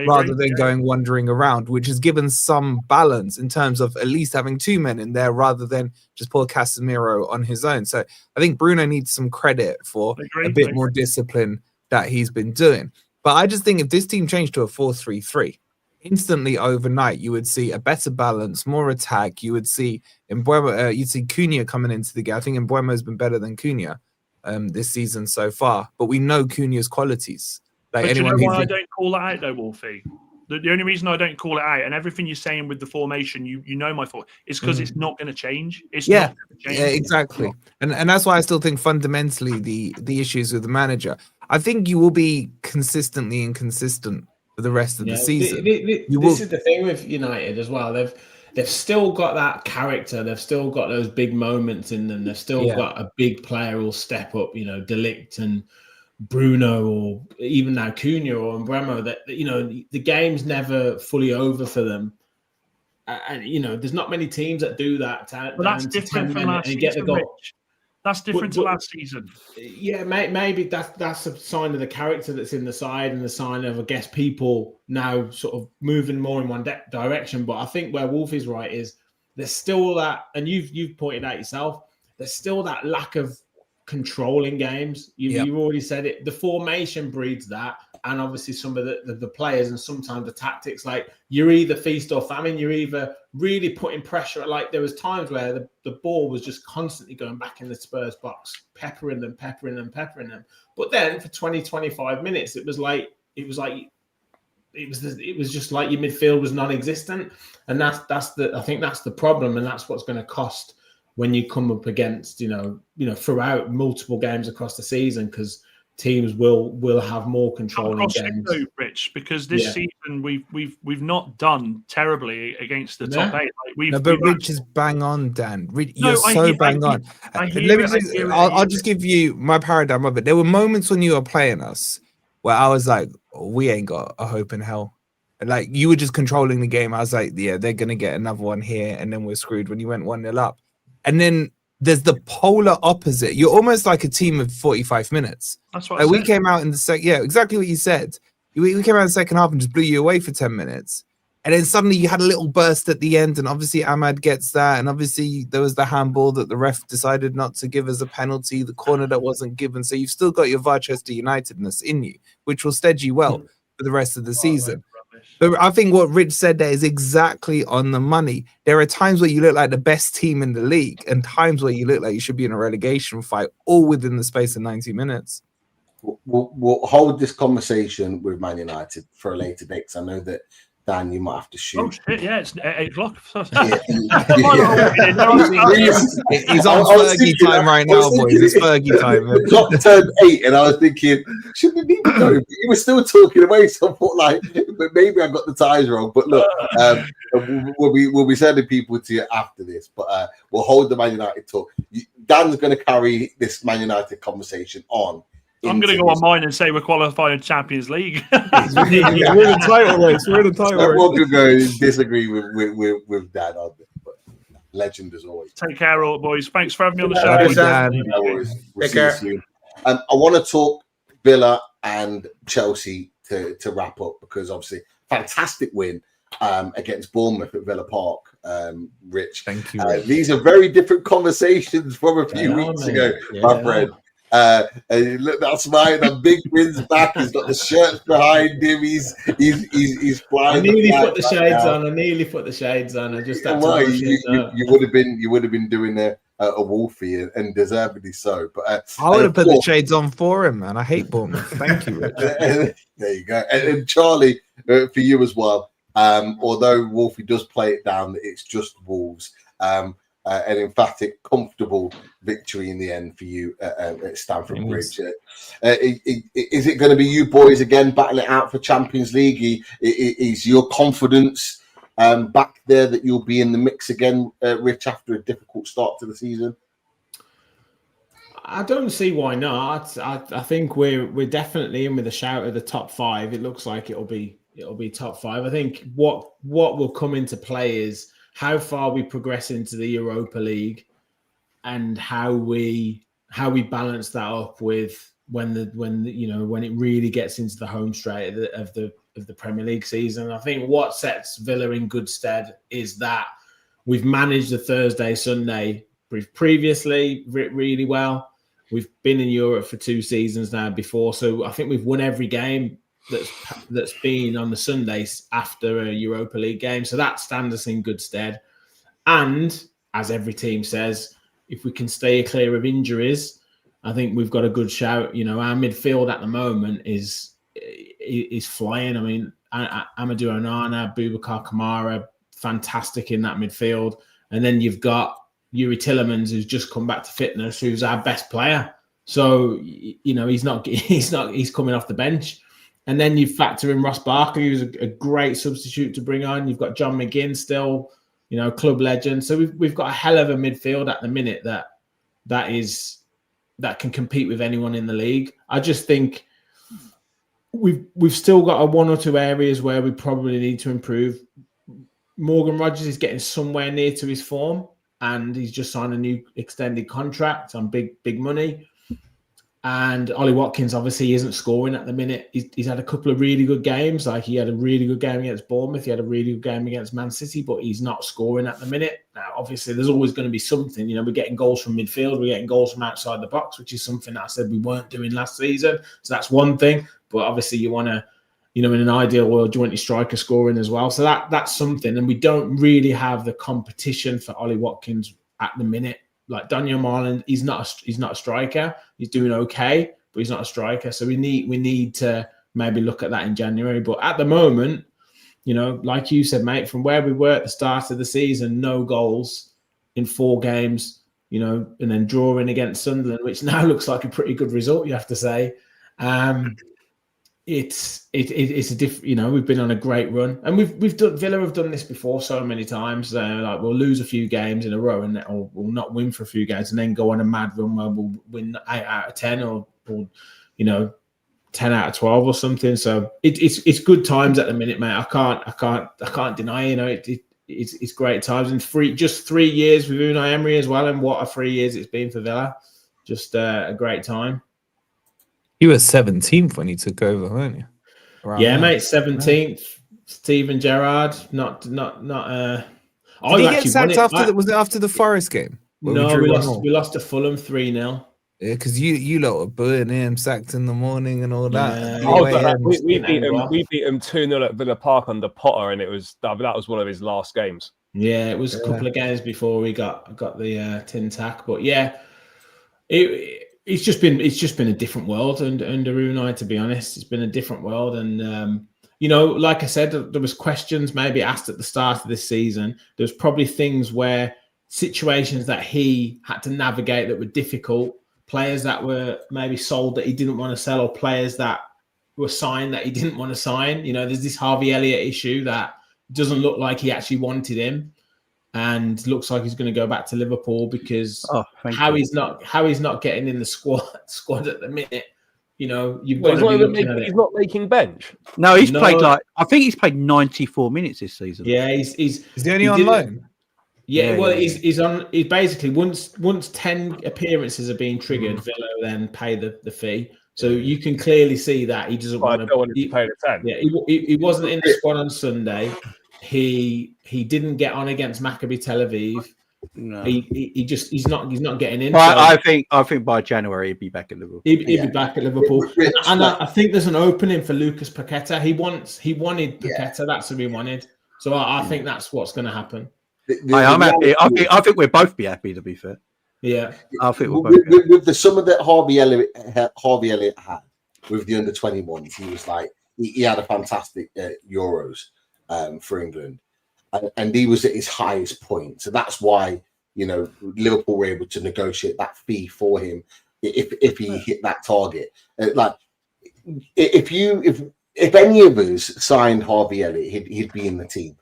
rather than going wandering around, which has given some balance in terms of at least having 2 men in there rather than just poor Casemiro on his own. So I think Bruno needs some credit for a bit more discipline that he's been doing. But I just think if this team changed to a 4-3-3, instantly overnight, you would see a better balance, more attack. You would see Mbeumo, you'd see Cunha coming into the game. I think Mbeumo has been better than Cunha this season so far, but we know Cunha's qualities. Like, but anyone, you know why I don't call it out though, Wolfie? The only reason I don't call it out, and everything you're saying with the formation, you know my fault, is because it's not going to change. It's not going to change. Yeah, exactly. And that's why I still think fundamentally the issues with the manager. I think you will be consistently inconsistent for the rest of the season. This is the thing with United as well. They've still got that character. They've still got those big moments in them. They've still got a big player who'll step up. De Ligt and Bruno, or even now Cunha or Mbeumo. That the game's never fully over for them. And there's not many teams that do that. But that's different from last season, Rich. That's different to last season. Yeah, maybe that's a sign of the character that's in the side and the sign of, I guess, people now sort of moving more in one direction. But I think where Wolf is right is there's still that, and you've pointed out yourself, there's still that lack of control in games. You've already said it. The formation breeds that, and obviously some of the players and sometimes the tactics. Like you're either feast or famine. You're either really putting pressure. Like there was times where the ball was just constantly going back in the Spurs box, peppering them. But then for 20-25 minutes, it was just like your midfield was non-existent, and I think that's the problem, and that's what's going to cost when you come up against throughout multiple games across the season, because teams will have more control in games. Rich, because this season we've not done terribly against the top 8. But Rich is bang on, Dan. You're bang on. I'll just give you my paradigm of it. There were moments when you were playing us where I was like, we ain't got a hope in hell. Like you were just controlling the game. I was like, yeah, they're gonna get another one here, and then we're screwed when you went 1-0 up. And then there's the polar opposite. You're almost like a team of 45 minutes. That's what we came out in the second. Yeah, exactly what you said. We came out in the second half and just blew you away for 10 minutes. And then suddenly you had a little burst at the end, and obviously Ahmad gets that. And obviously there was the handball that the ref decided not to give as a penalty, the corner that wasn't given. So you've still got your Manchester Unitedness in you, which will stead you well for the rest of the season. But I think what Rich said there is exactly on the money. There are times where you look like the best team in the league and times where you look like you should be in a relegation fight, all within the space of 90 minutes. We'll hold this conversation with Man United for a later date, because I know that Dan, you might have to shoot. Oh shit! Yeah, it's 8 o'clock. He's on Fergie time right now, boys. It's Fergie time. The clock turned 8, and I was thinking, should we need to go? But you were still talking away, so I thought, like, but maybe I got the ties wrong. But look, we'll be sending people to you after this, but we'll hold the Man United talk. Dan's going to carry this Man United conversation on. I'm going to go on mine and say we're qualifying Champions League. We're in the title race. We're in the title race. We'll go disagree with Dan on this, but legend as always. Take care, all boys. Thanks for having me on the show. No worries. We'll see you soon. I want to talk Villa and Chelsea to wrap up, because obviously fantastic win against Bournemouth at Villa Park. Rich, thank you. These are very different conversations from a few weeks ago, my friend. Look, that's mine. The big wins back. He's got the shirts behind him. He's flying. I nearly put the shades on. I just had to. You would have been doing a Wolfie, and deservedly so. But I would have put the shades on for him, man. I hate Bournemouth. Thank you, Rich. There you go. And Charlie, for you as well. Although Wolfie does play it down, it's just Wolves. An emphatic, comfortable victory in the end for you at Stamford Bridge. Is it going to be you boys again battling it out for Champions League? Is your confidence back there that you'll be in the mix again, Rich, after a difficult start to the season? I don't see why not. I think we're definitely in with a shout at the top 5. It looks like it'll be top 5. I think what will come into play is how far we progress into the Europa League, and how we balance that up with when it really gets into the home straight of the Premier League season. I think what sets Villa in good stead is that we've managed the Thursday, Sunday previously really well. We've been in Europe for 2 seasons now before, so I think we've won every game that's been on the Sundays after a Europa League game. So that stands us in good stead. And as every team says, if we can stay clear of injuries, I think we've got a good shout. Our midfield at the moment is flying. I mean, Amadou Onana, Boubacar Kamara, fantastic in that midfield. And then you've got Yuri Tillemans, who's just come back to fitness, who's our best player. So, he's coming off the bench. And then you factor in Ross Barkley, who's a great substitute to bring on. You've got John McGinn still, club legend. So we've got a hell of a midfield at the minute that can compete with anyone in the league. I just think we've still got 1 or 2 areas where we probably need to improve. Morgan Rogers is getting somewhere near to his form, and he's just signed a new extended contract on big money. And Ollie Watkins obviously isn't scoring at the minute. He's had a couple of really good games. Like, he had a really good game against Bournemouth. He had a really good game against Man City, but he's not scoring at the minute. Now, obviously, there's always going to be something. We're getting goals from midfield. We're getting goals from outside the box, which is something that I said we weren't doing last season. So that's one thing. But obviously, you want to, in an ideal world, you want your striker scoring as well. So that's something. And we don't really have the competition for Ollie Watkins at the minute. Like Daniel Marlin, he's not a striker. He's doing okay, but he's not a striker. So we need to maybe look at that in January. But at the moment, like you said, mate, from where we were at the start of the season, no goals in 4 games, and then drawing against Sunderland, which now looks like a pretty good result, you have to say. It's a different, we've been on a great run, and Villa have done this before so many times. Like, we'll lose a few games in a row, or we'll not win for a few games, and then go on a mad run where we'll win 8 out of 10, or 10 out of 12 or something. So it's good times at the minute, mate. I can't deny. it's great times. And just 3 years with Unai Emery as well. And what a 3 years it's been for Villa. Just a great time. You were 17th when he took over, weren't you? Yeah, mate, 17th. Steven Gerrard, not. Did he get sacked after? Was it after the Forest game? No, we lost to Fulham 3-0. Yeah, because you lot were booing him, sacked in the morning and all that. We beat him 2-0 at Villa Park under Potter, and that was one of his last games. Yeah, it was a couple of games before we got the tin tack, but yeah, it's just been a different world under Unai. To be honest, it's been a different world, and like I said, there was questions maybe asked at the start of this season. There's probably things where situations that he had to navigate that were difficult. Players that were maybe sold that he didn't want to sell, or players that were signed that he didn't want to sign. There's this Harvey Elliott issue that doesn't look like he actually wanted him, and looks like he's going to go back to Liverpool because he's not getting in the squad at the minute. You've got to be looking at it. He's not making bench. No, played I think he's played 94 minutes this season. Yeah, he's the only on loan. Yeah, he's on. He basically once 10 appearances are being triggered, Villa then pay the fee. So you can clearly see that he doesn't want to pay the 10. Yeah, he wasn't in the squad on Sunday. He didn't get on against Maccabi Tel Aviv. No, he's not getting in. I think by January he'd be back at Liverpool. He'd be back at Liverpool, and I think there's an opening for Lucas Paqueta. He wanted Paqueta. That's what he wanted. So I think that's what's going to happen. I'm happy. I think we'll both be happy, to be fair. Yeah, I think with the summer that Harvey Elliott had with the under-21s, he was like he had a fantastic Euros for England, and he was at his highest point. So that's why Liverpool were able to negotiate that fee for him if he hit that target. If any of us signed Harvey Elliott, he'd be in the team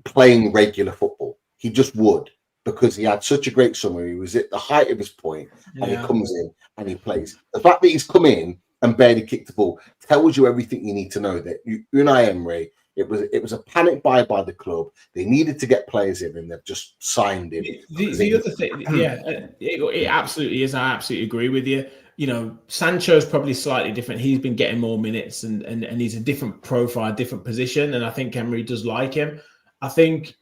playing regular football. He just would, because he had such a great summer. He was at the height of his point, and he comes in and he plays. The fact that he's come in and barely kicked the ball tells you everything you need to know. That Unai Emery, it was a panic buy by the club. They needed to get players in, and they've just signed him. The other thing, it absolutely is. I absolutely agree with you. Sancho's probably slightly different. He's been getting more minutes, and he's a different profile, different position, and I think Emery does like him. I think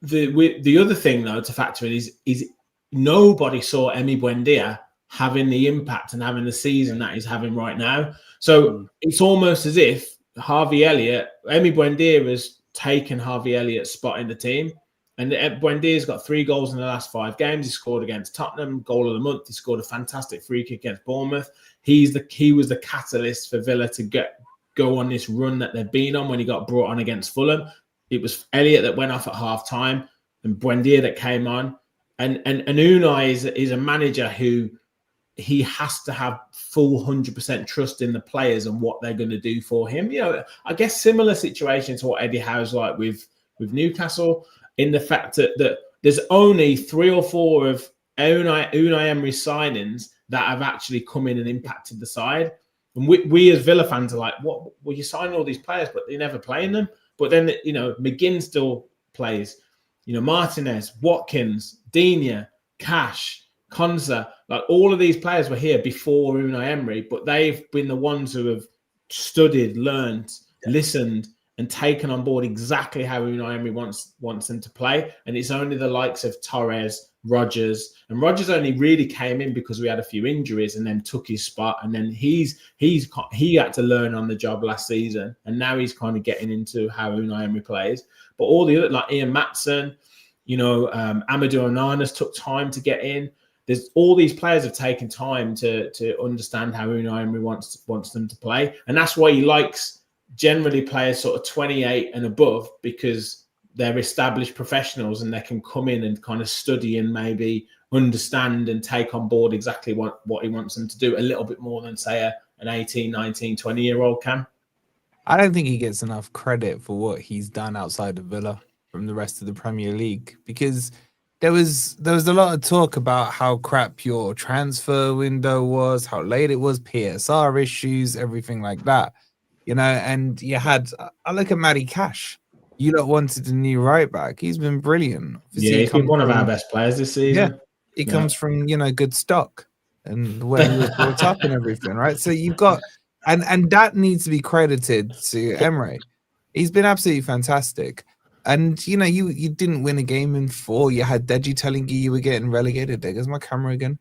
the other thing, though, to factor in is nobody saw Emi Buendia having the impact and having the season that he's having right now. So it's almost as if Emi Buendia has taken Harvey Elliott's spot in the team. And Buendia's got 3 goals in the last 5 games. He scored against Tottenham, goal of the month. He scored a fantastic free kick against Bournemouth. He was the catalyst for Villa to go on this run that they've been on when he got brought on against Fulham. It was Elliott that went off at half time and Buendia that came on. And Unai is a manager who he has to have full 100% trust in the players and what they're going to do for him. I guess similar situation to what Eddie Howe's like with Newcastle, in the fact that there's only 3 or 4 of Unai Emery's signings that have actually come in and impacted the side. And we as Villa fans are like, what? Well, you sign all these players, but you're never playing them. But then, McGinn still plays. Martinez, Watkins, Digne, Cash, Konza, like all of these players were here before Unai Emery, but they've been the ones who have studied, learned, listened, and taken on board exactly how Unai Emery wants them to play. And it's only the likes of Torres, Rodgers, and Rodgers only really came in because we had a few injuries and then took his spot. And then he had to learn on the job last season, and now he's kind of getting into how Unai Emery plays. But all the other, like Ian Maatson, Amadou Onana's took time to get in. There's all these players have taken time to understand how Unai Emery wants them to play, and that's why he likes generally players sort of 28 and above, because they're established professionals and they can come in and kind of study and maybe understand and take on board exactly what he wants them to do a little bit more than, say, an 18, 19, 20-year-old can. I don't think he gets enough credit for what he's done outside of Villa from the rest of the Premier League, because there was a lot of talk about how crap your transfer window was, how late it was, PSR issues, everything like that. And I look at Matty Cash. You lot wanted a new right back. He's been brilliant. Yeah, he's been one of our best players this season. Yeah, he comes from good stock and where he was brought up and everything, right? So you've got and that needs to be credited to Emre. He's been absolutely fantastic. And you didn't win a game in 4. You had Deji telling you were getting relegated. There goes my camera again.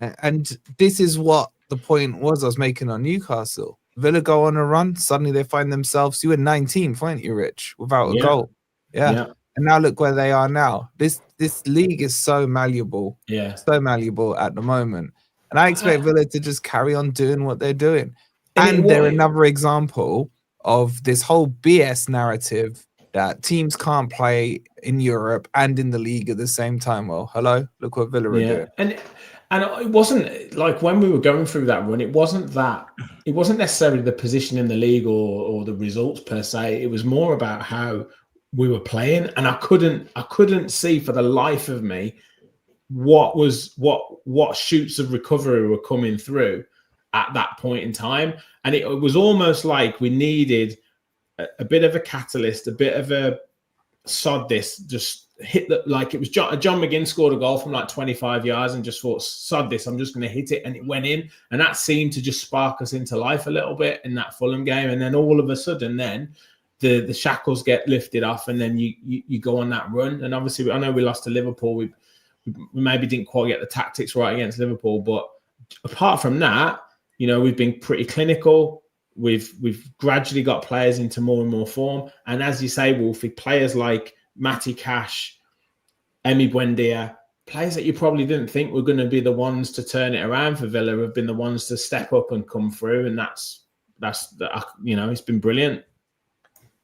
And this is what the point was I was making on Newcastle. Villa go on a run. Suddenly they find themselves. You were 19th, weren't you, Rich? Without a goal. Yeah. And now look where they are now. This league is so malleable. Yeah. So malleable at the moment. And I expect Villa to just carry on doing what they're doing. And they're another example of this whole BS narrative that teams can't play in Europe and in the league at the same time. Well, hello, look what Villa are doing. And it wasn't like when we were going through that run, it wasn't necessarily the position in the league or the results per se. It was more about how we were playing, and I couldn't see for the life of me what shoots of recovery were coming through at that point in time. And it was almost like we needed a bit of a catalyst, a bit of a sod this, just hit the, like it was John McGinn scored a goal from like 25 yards and just thought, sod this, I'm just going to hit it. And it went in. And that seemed to just spark us into life a little bit in that Fulham game. And then all of a sudden then the shackles get lifted off and then you go on that run. And obviously, I know we lost to Liverpool. We maybe didn't quite get the tactics right against Liverpool. But apart from that, we've been pretty clinical. We've gradually got players into more and more form. And as you say, Wolfie, players like Matty Cash, Emi Buendia, players that you probably didn't think were going to be the ones to turn it around for Villa have been the ones to step up and come through. And that's it's been brilliant.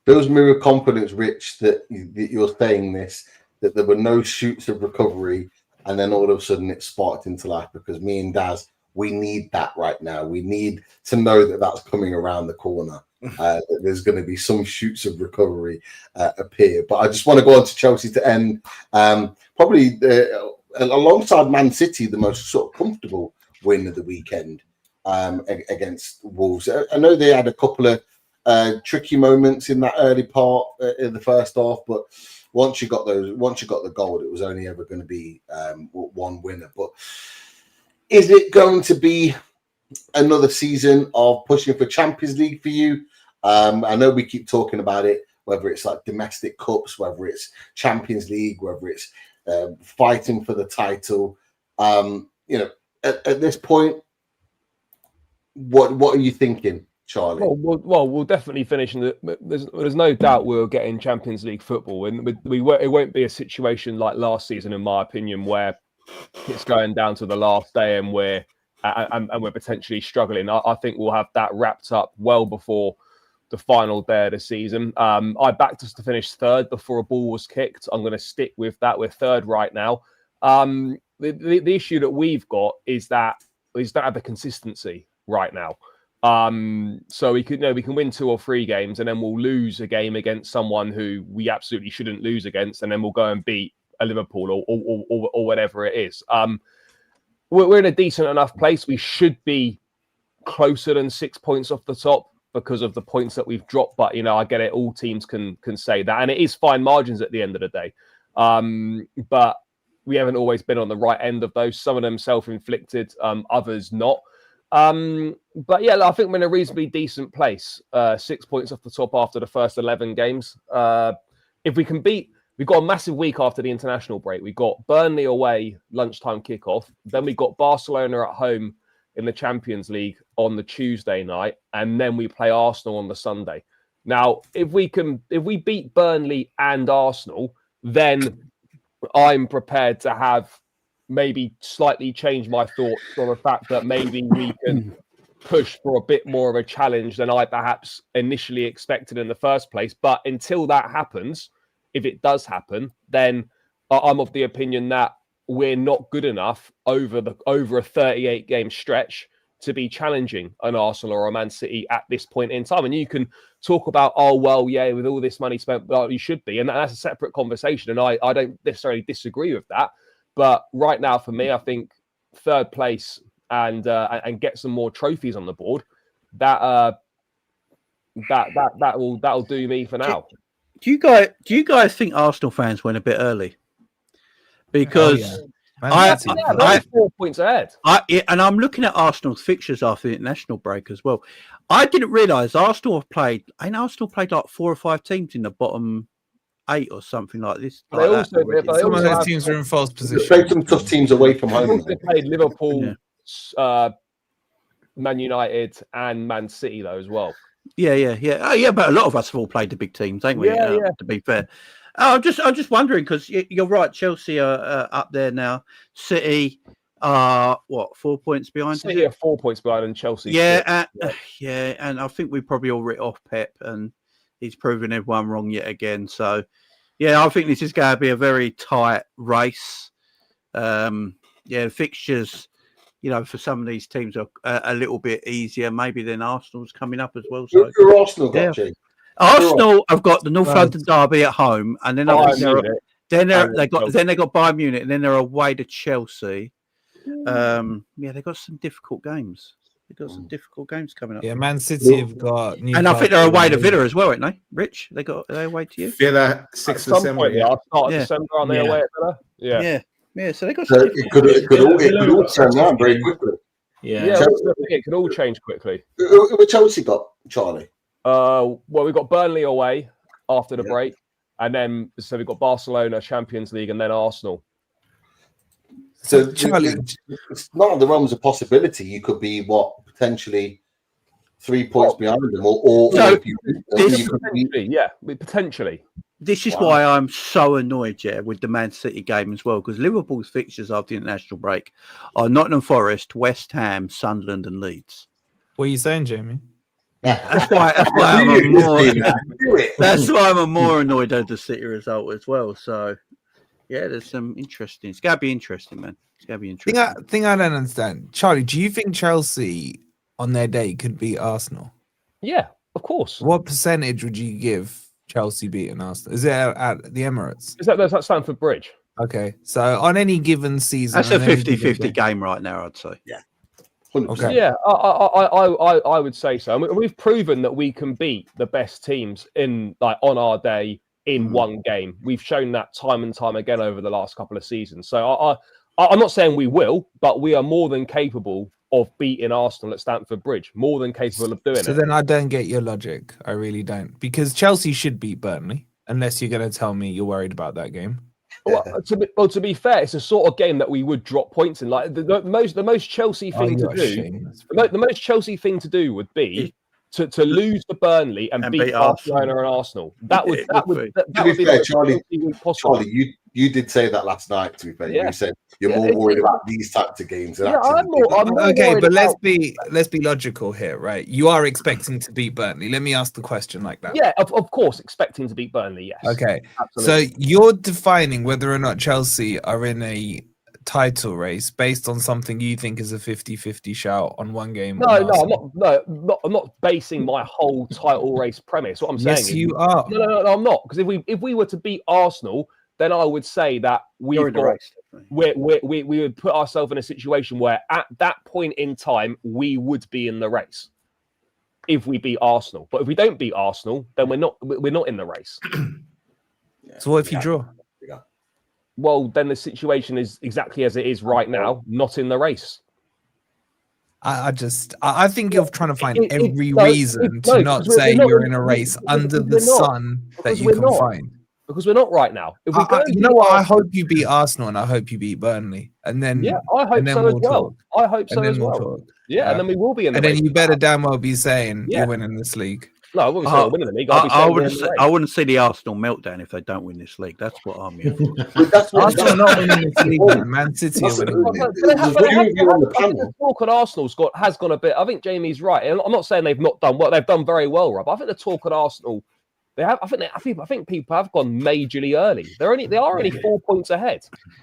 Fills me with confidence, Rich, that you're saying this, that there were no shoots of recovery, and then all of a sudden it sparked into life, because me and Daz, we need that right now. We need to know that that's coming around the corner. That there's going to be some shoots of recovery appear. But I just want to go on to Chelsea to end. Probably alongside Man City, the most sort of comfortable win of the weekend against Wolves. I know they had a couple of tricky moments in that early part in the first half, but once you got the goal, it was only ever going to be one winner. But is it going to be another season of pushing for Champions League for you? I know we keep talking about it, whether it's like domestic cups, whether it's Champions League, whether it's fighting for the title. At this point, what are you thinking, Charlie? Well, we'll definitely finish. There's no doubt we'll get in Champions League football, and it won't be a situation like last season, in my opinion, where it's going down to the last day and we're potentially struggling. I think we'll have that wrapped up well before the final day of the season. I backed us to finish third before a ball was kicked. I'm going to stick with that. We're third right now. The issue that we've got is that we just don't have the consistency right now. So we can win 2 or 3 games and then we'll lose a game against someone who we absolutely shouldn't lose against, and then we'll go and beat a Liverpool or whatever it is. We're in a decent enough place. We should be closer than 6 points off the top because of the points that we've dropped. But I get it. All teams can say that, and it is fine margins at the end of the day. But we haven't always been on the right end of those. Some of them self-inflicted, others not. But yeah, I think we're in a reasonably decent place. 6 points off the top after the first 11 games. If we can beat. We've got a massive week after the international break. We've got Burnley away, lunchtime kickoff. Then we've got Barcelona at home in the Champions League on the Tuesday night. And then we play Arsenal on the Sunday. Now, if we beat Burnley and Arsenal, then I'm prepared to have maybe slightly change my thoughts on the fact that maybe we can push for a bit more of a challenge than I perhaps initially expected in the first place. But until that happens, if it does happen, then I'm of the opinion that we're not good enough over a 38-game stretch to be challenging an Arsenal or a Man City at this point in time. And you can talk about, with all this money spent, well, you should be. And that's a separate conversation. And I don't necessarily disagree with that. But right now, for me, I think third place and get some more trophies on the board, that'll do me for now. Do you guys think Arsenal fans went a bit early? Because they're 4 points ahead. And I'm looking at Arsenal's fixtures after the international break as well. I didn't realise Arsenal played like 4 or 5 teams in the bottom 8 or something like this. Some of those teams are in false position. They played some tough teams away from home. They played Liverpool, Man United, and Man City though as well. Yeah. Oh, yeah, but a lot of us have all played the big teams, ain't we? Yeah. To be fair, I'm just wondering because you're right. Chelsea are up there now. City are 4 points behind? City are 4 points behind, and Chelsea. Yeah, and I think we probably all writ off Pep, and he's proven everyone wrong yet again. So, yeah, I think this is going to be a very tight race. Fixtures, for some of these teams are a little bit easier, maybe than Arsenal's coming up as well. So, who Arsenal got, Jay? Arsenal have got the North London derby at home, and then they got Bayern Munich, and then they're away to Chelsea. They've got some difficult games. Coming up. Yeah, Man City have got Newcastle, and I think they're away to Villa as well, aren't they? Rich, are they away to you? Villa 6th of December. Start of December, aren't they away at Villa? Yeah. So they got. It could all turn around very quickly. It could all change quickly. Who Chelsea got, Charlie? We've got Burnley away after the break, and then we've got Barcelona, Champions League, and then Arsenal. So, Charlie, it's not in the realms of possibility. You could be potentially 3 points behind them, potentially. This is why I'm so annoyed, with the Man City game as well, because Liverpool's fixtures after the international break are Nottingham Forest, West Ham, Sunderland, and Leeds. What are you saying, Jamie? That's why I'm more annoyed at the City result as well. So, there's some interesting. It's gotta be interesting, man. It's gotta be interesting. Thing I don't understand, Charlie. Do you think Chelsea on their day could beat Arsenal? Yeah, of course. What percentage would you give Chelsea beating Arsenal? Is it at the Emirates? That's at Stamford Bridge. Okay, so on any given season, that's a 50-50 game right now, I'd say. Yeah. 100%. Okay. Yeah, I would say so. I mean, we've proven that we can beat the best teams on our day in one game. We've shown that time and time again over the last couple of seasons. So I'm not saying we will, but we are more than capable of beating Arsenal at Stamford Bridge. More than capable of doing it. So then I don't get your logic. I really don't. Because Chelsea should beat Burnley, unless you're going to tell me you're worried about that game. Well, to be fair, it's a sort of game that we would drop points in. Like the most Chelsea thing to do. The most Chelsea thing to do would be to lose to Burnley and beat Barcelona and Arsenal. That would be fair, Charlie, you did say that last night. To be fair, you said you're more worried about these types of games. I'm more okay, but let's be logical here, right? You are expecting to beat Burnley. Let me ask the question like that. Yeah, of course, expecting to beat Burnley. Yes. Okay, absolutely. So you're defining whether or not Chelsea are in a title race based on something you think is a 50-50 shout on one game. I'm not basing my whole title race premise. What I'm saying is you are. No, I'm not, because if we were to beat Arsenal, then I would say that we would put ourselves in a situation where at that point in time we would be in the race if we beat Arsenal. But if we don't beat Arsenal, then we're not in the race. So what if you draw? Well, then the situation is exactly as it is right now, not in the race. I think you're trying to find every reason to not say you're in a race under the sun that you can find. Because we're not right now. If we I hope you beat Arsenal and I hope you beat Burnley. And then I hope so as well. I hope so as well. Yeah, and then we will be in the race. And then you better damn well be saying you're winning this league. No, I wouldn't say we're winning the league. I wouldn't see the Arsenal meltdown if they don't win this league. That's what I'm here for. Arsenal not winning this league, man. Man City are winning the talk on Arsenal's has gone a bit. I think Jamie's right. I'm not saying they've not done well. They've done very well, Rob. I think the talk on Arsenal, they have. I think people have gone majorly early. They are only 4 points ahead.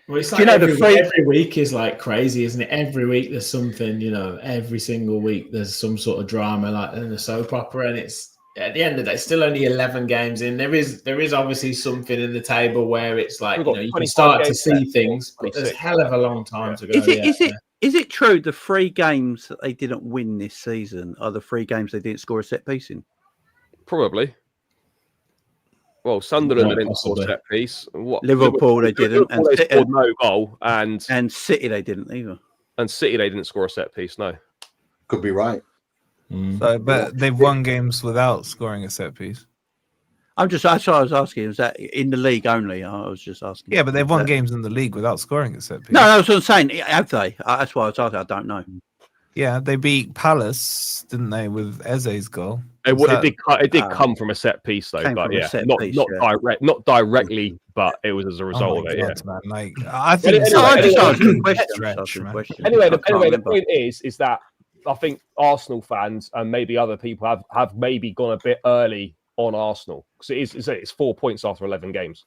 Well, it's like every week is like crazy, isn't it? Every week there's something. Every single week there's some sort of drama, like in the soap opera, and it's. At the end of the day, still only 11 games in. There is obviously something in the table where it's like you can start to see things, but there's a hell of a long time to go. Is it true the 3 games that they didn't win this season are the 3 games they didn't score a set piece in? Probably. Well, Sunderland Right, didn't score possibly. set piece. What Liverpool they didn't, Liverpool, they scored no goal, and City they didn't either. City they didn't score a set piece. No. Could be right. So, but they've won games without scoring a set piece. That's what I was asking. Was that in the league only? I was just asking. Yeah, but they've won games in the league without scoring a set piece. No, that's what I'm saying. Have they? That's why I was asking. I don't know. Yeah, they beat Palace, didn't they, with Eze's goal? It did come from a set piece though, Came but from a yeah, set not piece, not directly, but it was as a result Oh of my it. Yeah. God, man! Like I think. Anyway, just anyway, asking questions. stretch, man. Anyway, the point is that I think Arsenal fans and maybe other people have maybe gone a bit early on Arsenal because it's 4 points after 11 games.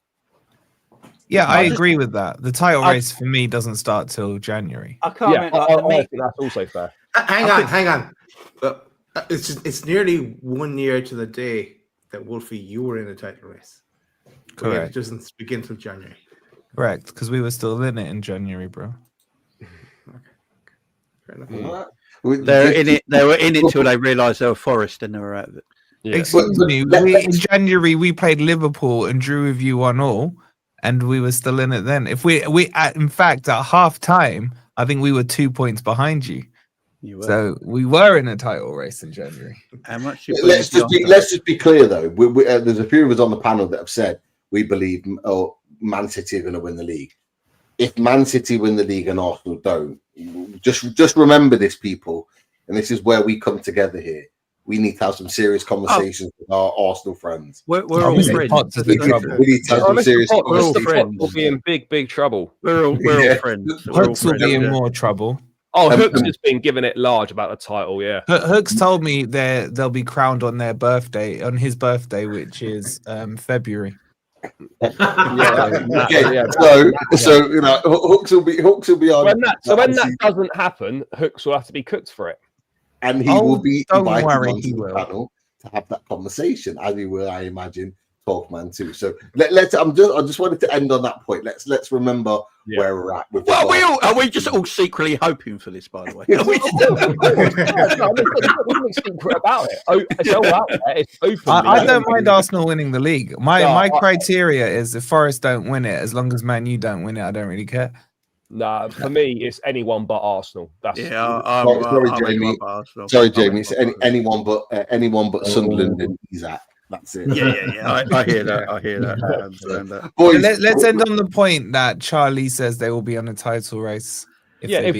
Yeah, I agree with that. The title race for me doesn't start till January. I can't. Yeah, I think that's also fair. Hang on. It's nearly 1 year to the day that Wolfie, you were in a title race. Correct. It doesn't begin till January. Correct, because we were still in it in January, bro. Fair enough. They were in it till they realised they were Forest and they were out of it. Yeah. Excuse me. In January we played Liverpool and drew with you 1-1, and we were still in it then. If in fact at half time, I think we were 2 points behind you. So we were in a title race in January. How much? Let's just be clear though. There's a few of us on the panel that have said we believe Man City are going to win the league. If Man City win the league and Arsenal don't, just remember this, people, and this is where we come together here. We need to have some serious conversations with our Arsenal friends. We're all friends. We need to have some serious conversations. We'll be in big trouble. We're all friends. Hooks will be in more trouble. Oh, Hooks has been giving it large about the title, yeah. Hooks told me they'll be crowned on his birthday, which is February. So you know, Hooks will be on. When that doesn't happen, Hooks will have to be cooked for it, and he will be invited onto the panel to have that conversation, as he will, I imagine, 12 man too. So I just wanted to end on that point. Let's remember where we're at. Are we just all secretly hoping for this? By the way, nothing secret about it. It's all out there. It's open. I don't mind Arsenal winning the league. My criteria is if Forest don't win it, as long as Man U don't win it, I don't really care. Nah, for me, it's anyone but Arsenal. That's sorry, Jamie. Sorry, Jamie. It's anyone but Sunderland and he's at. That's it. Yeah. I hear that. I understand that. Boys, let's end on the point that Charlie says they will be on a title race. If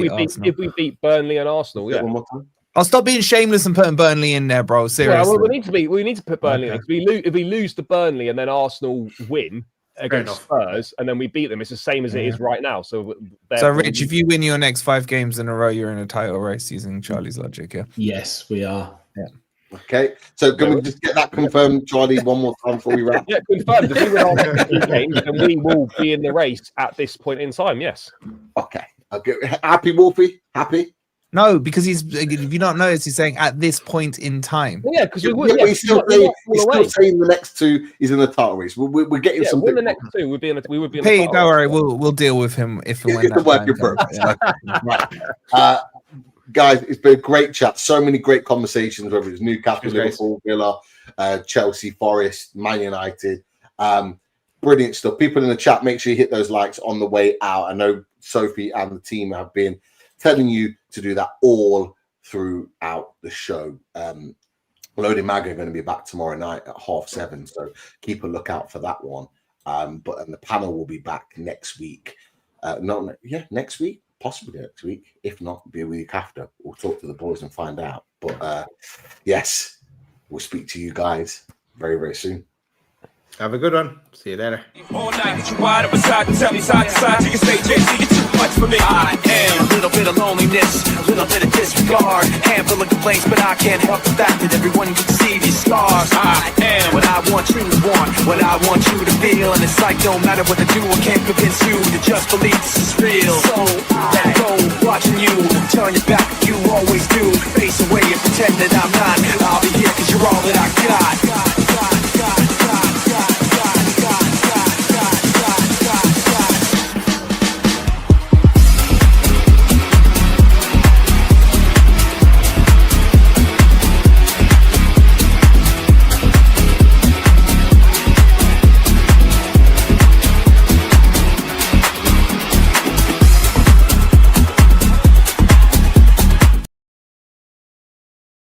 we beat Burnley and Arsenal, yeah. One more time. I'll stop being shameless and putting Burnley in there, bro. Seriously. Well, we need to put Burnley in. If we lose to Burnley and then Arsenal win against Spurs and then we beat them, it's the same as it is right now. So Rich, if you win your next 5 games in a row, you're in a title race using Charlie's logic, yeah? Yes, we are. Yeah. Okay, so can we just get that confirmed, Charlie, one more time before we wrap? Yeah, confirmed. If we win our next 2 games, then we will be in the race at this point in time. Yes. Okay. Happy, Wolfie? Happy? No, because if you don't notice, he's saying at this point in time. Yeah, because he's still saying the next 2 is in the title race. We're getting something. Win the next 2, we would be in the Hey, title don't worry, we'll deal with him if and when that time comes. Guys, it's been a great chat. So many great conversations, whether it's Newcastle, Liverpool, Villa, Chelsea, Forest, Man United. Brilliant stuff. People in the chat, make sure you hit those likes on the way out. I know Sophie and the team have been telling you to do that all throughout the show. Loading Mag are going to be back tomorrow night at 7:30, so keep a lookout for that one. And the panel will be back next week. Next week. Possibly next week. If not, be a week after. We'll talk to the boys and find out. But yes, we'll speak to you guys very, very soon. Have a good one. See you later. All night, get you wide up beside and tell me side to side. You can say, JC, you're too much for me. I am a little bit of loneliness, a little bit of disregard, handful of complaints, but I can't help the fact that everyone can see these scars. I am what I want you to want, what I want you to feel, and it's like no matter what I do, I can't convince you to just believe this is real. So let go, watching you turn your back, you always do. Face away and pretend that I'm not. I'll be here 'cause you're all that I got.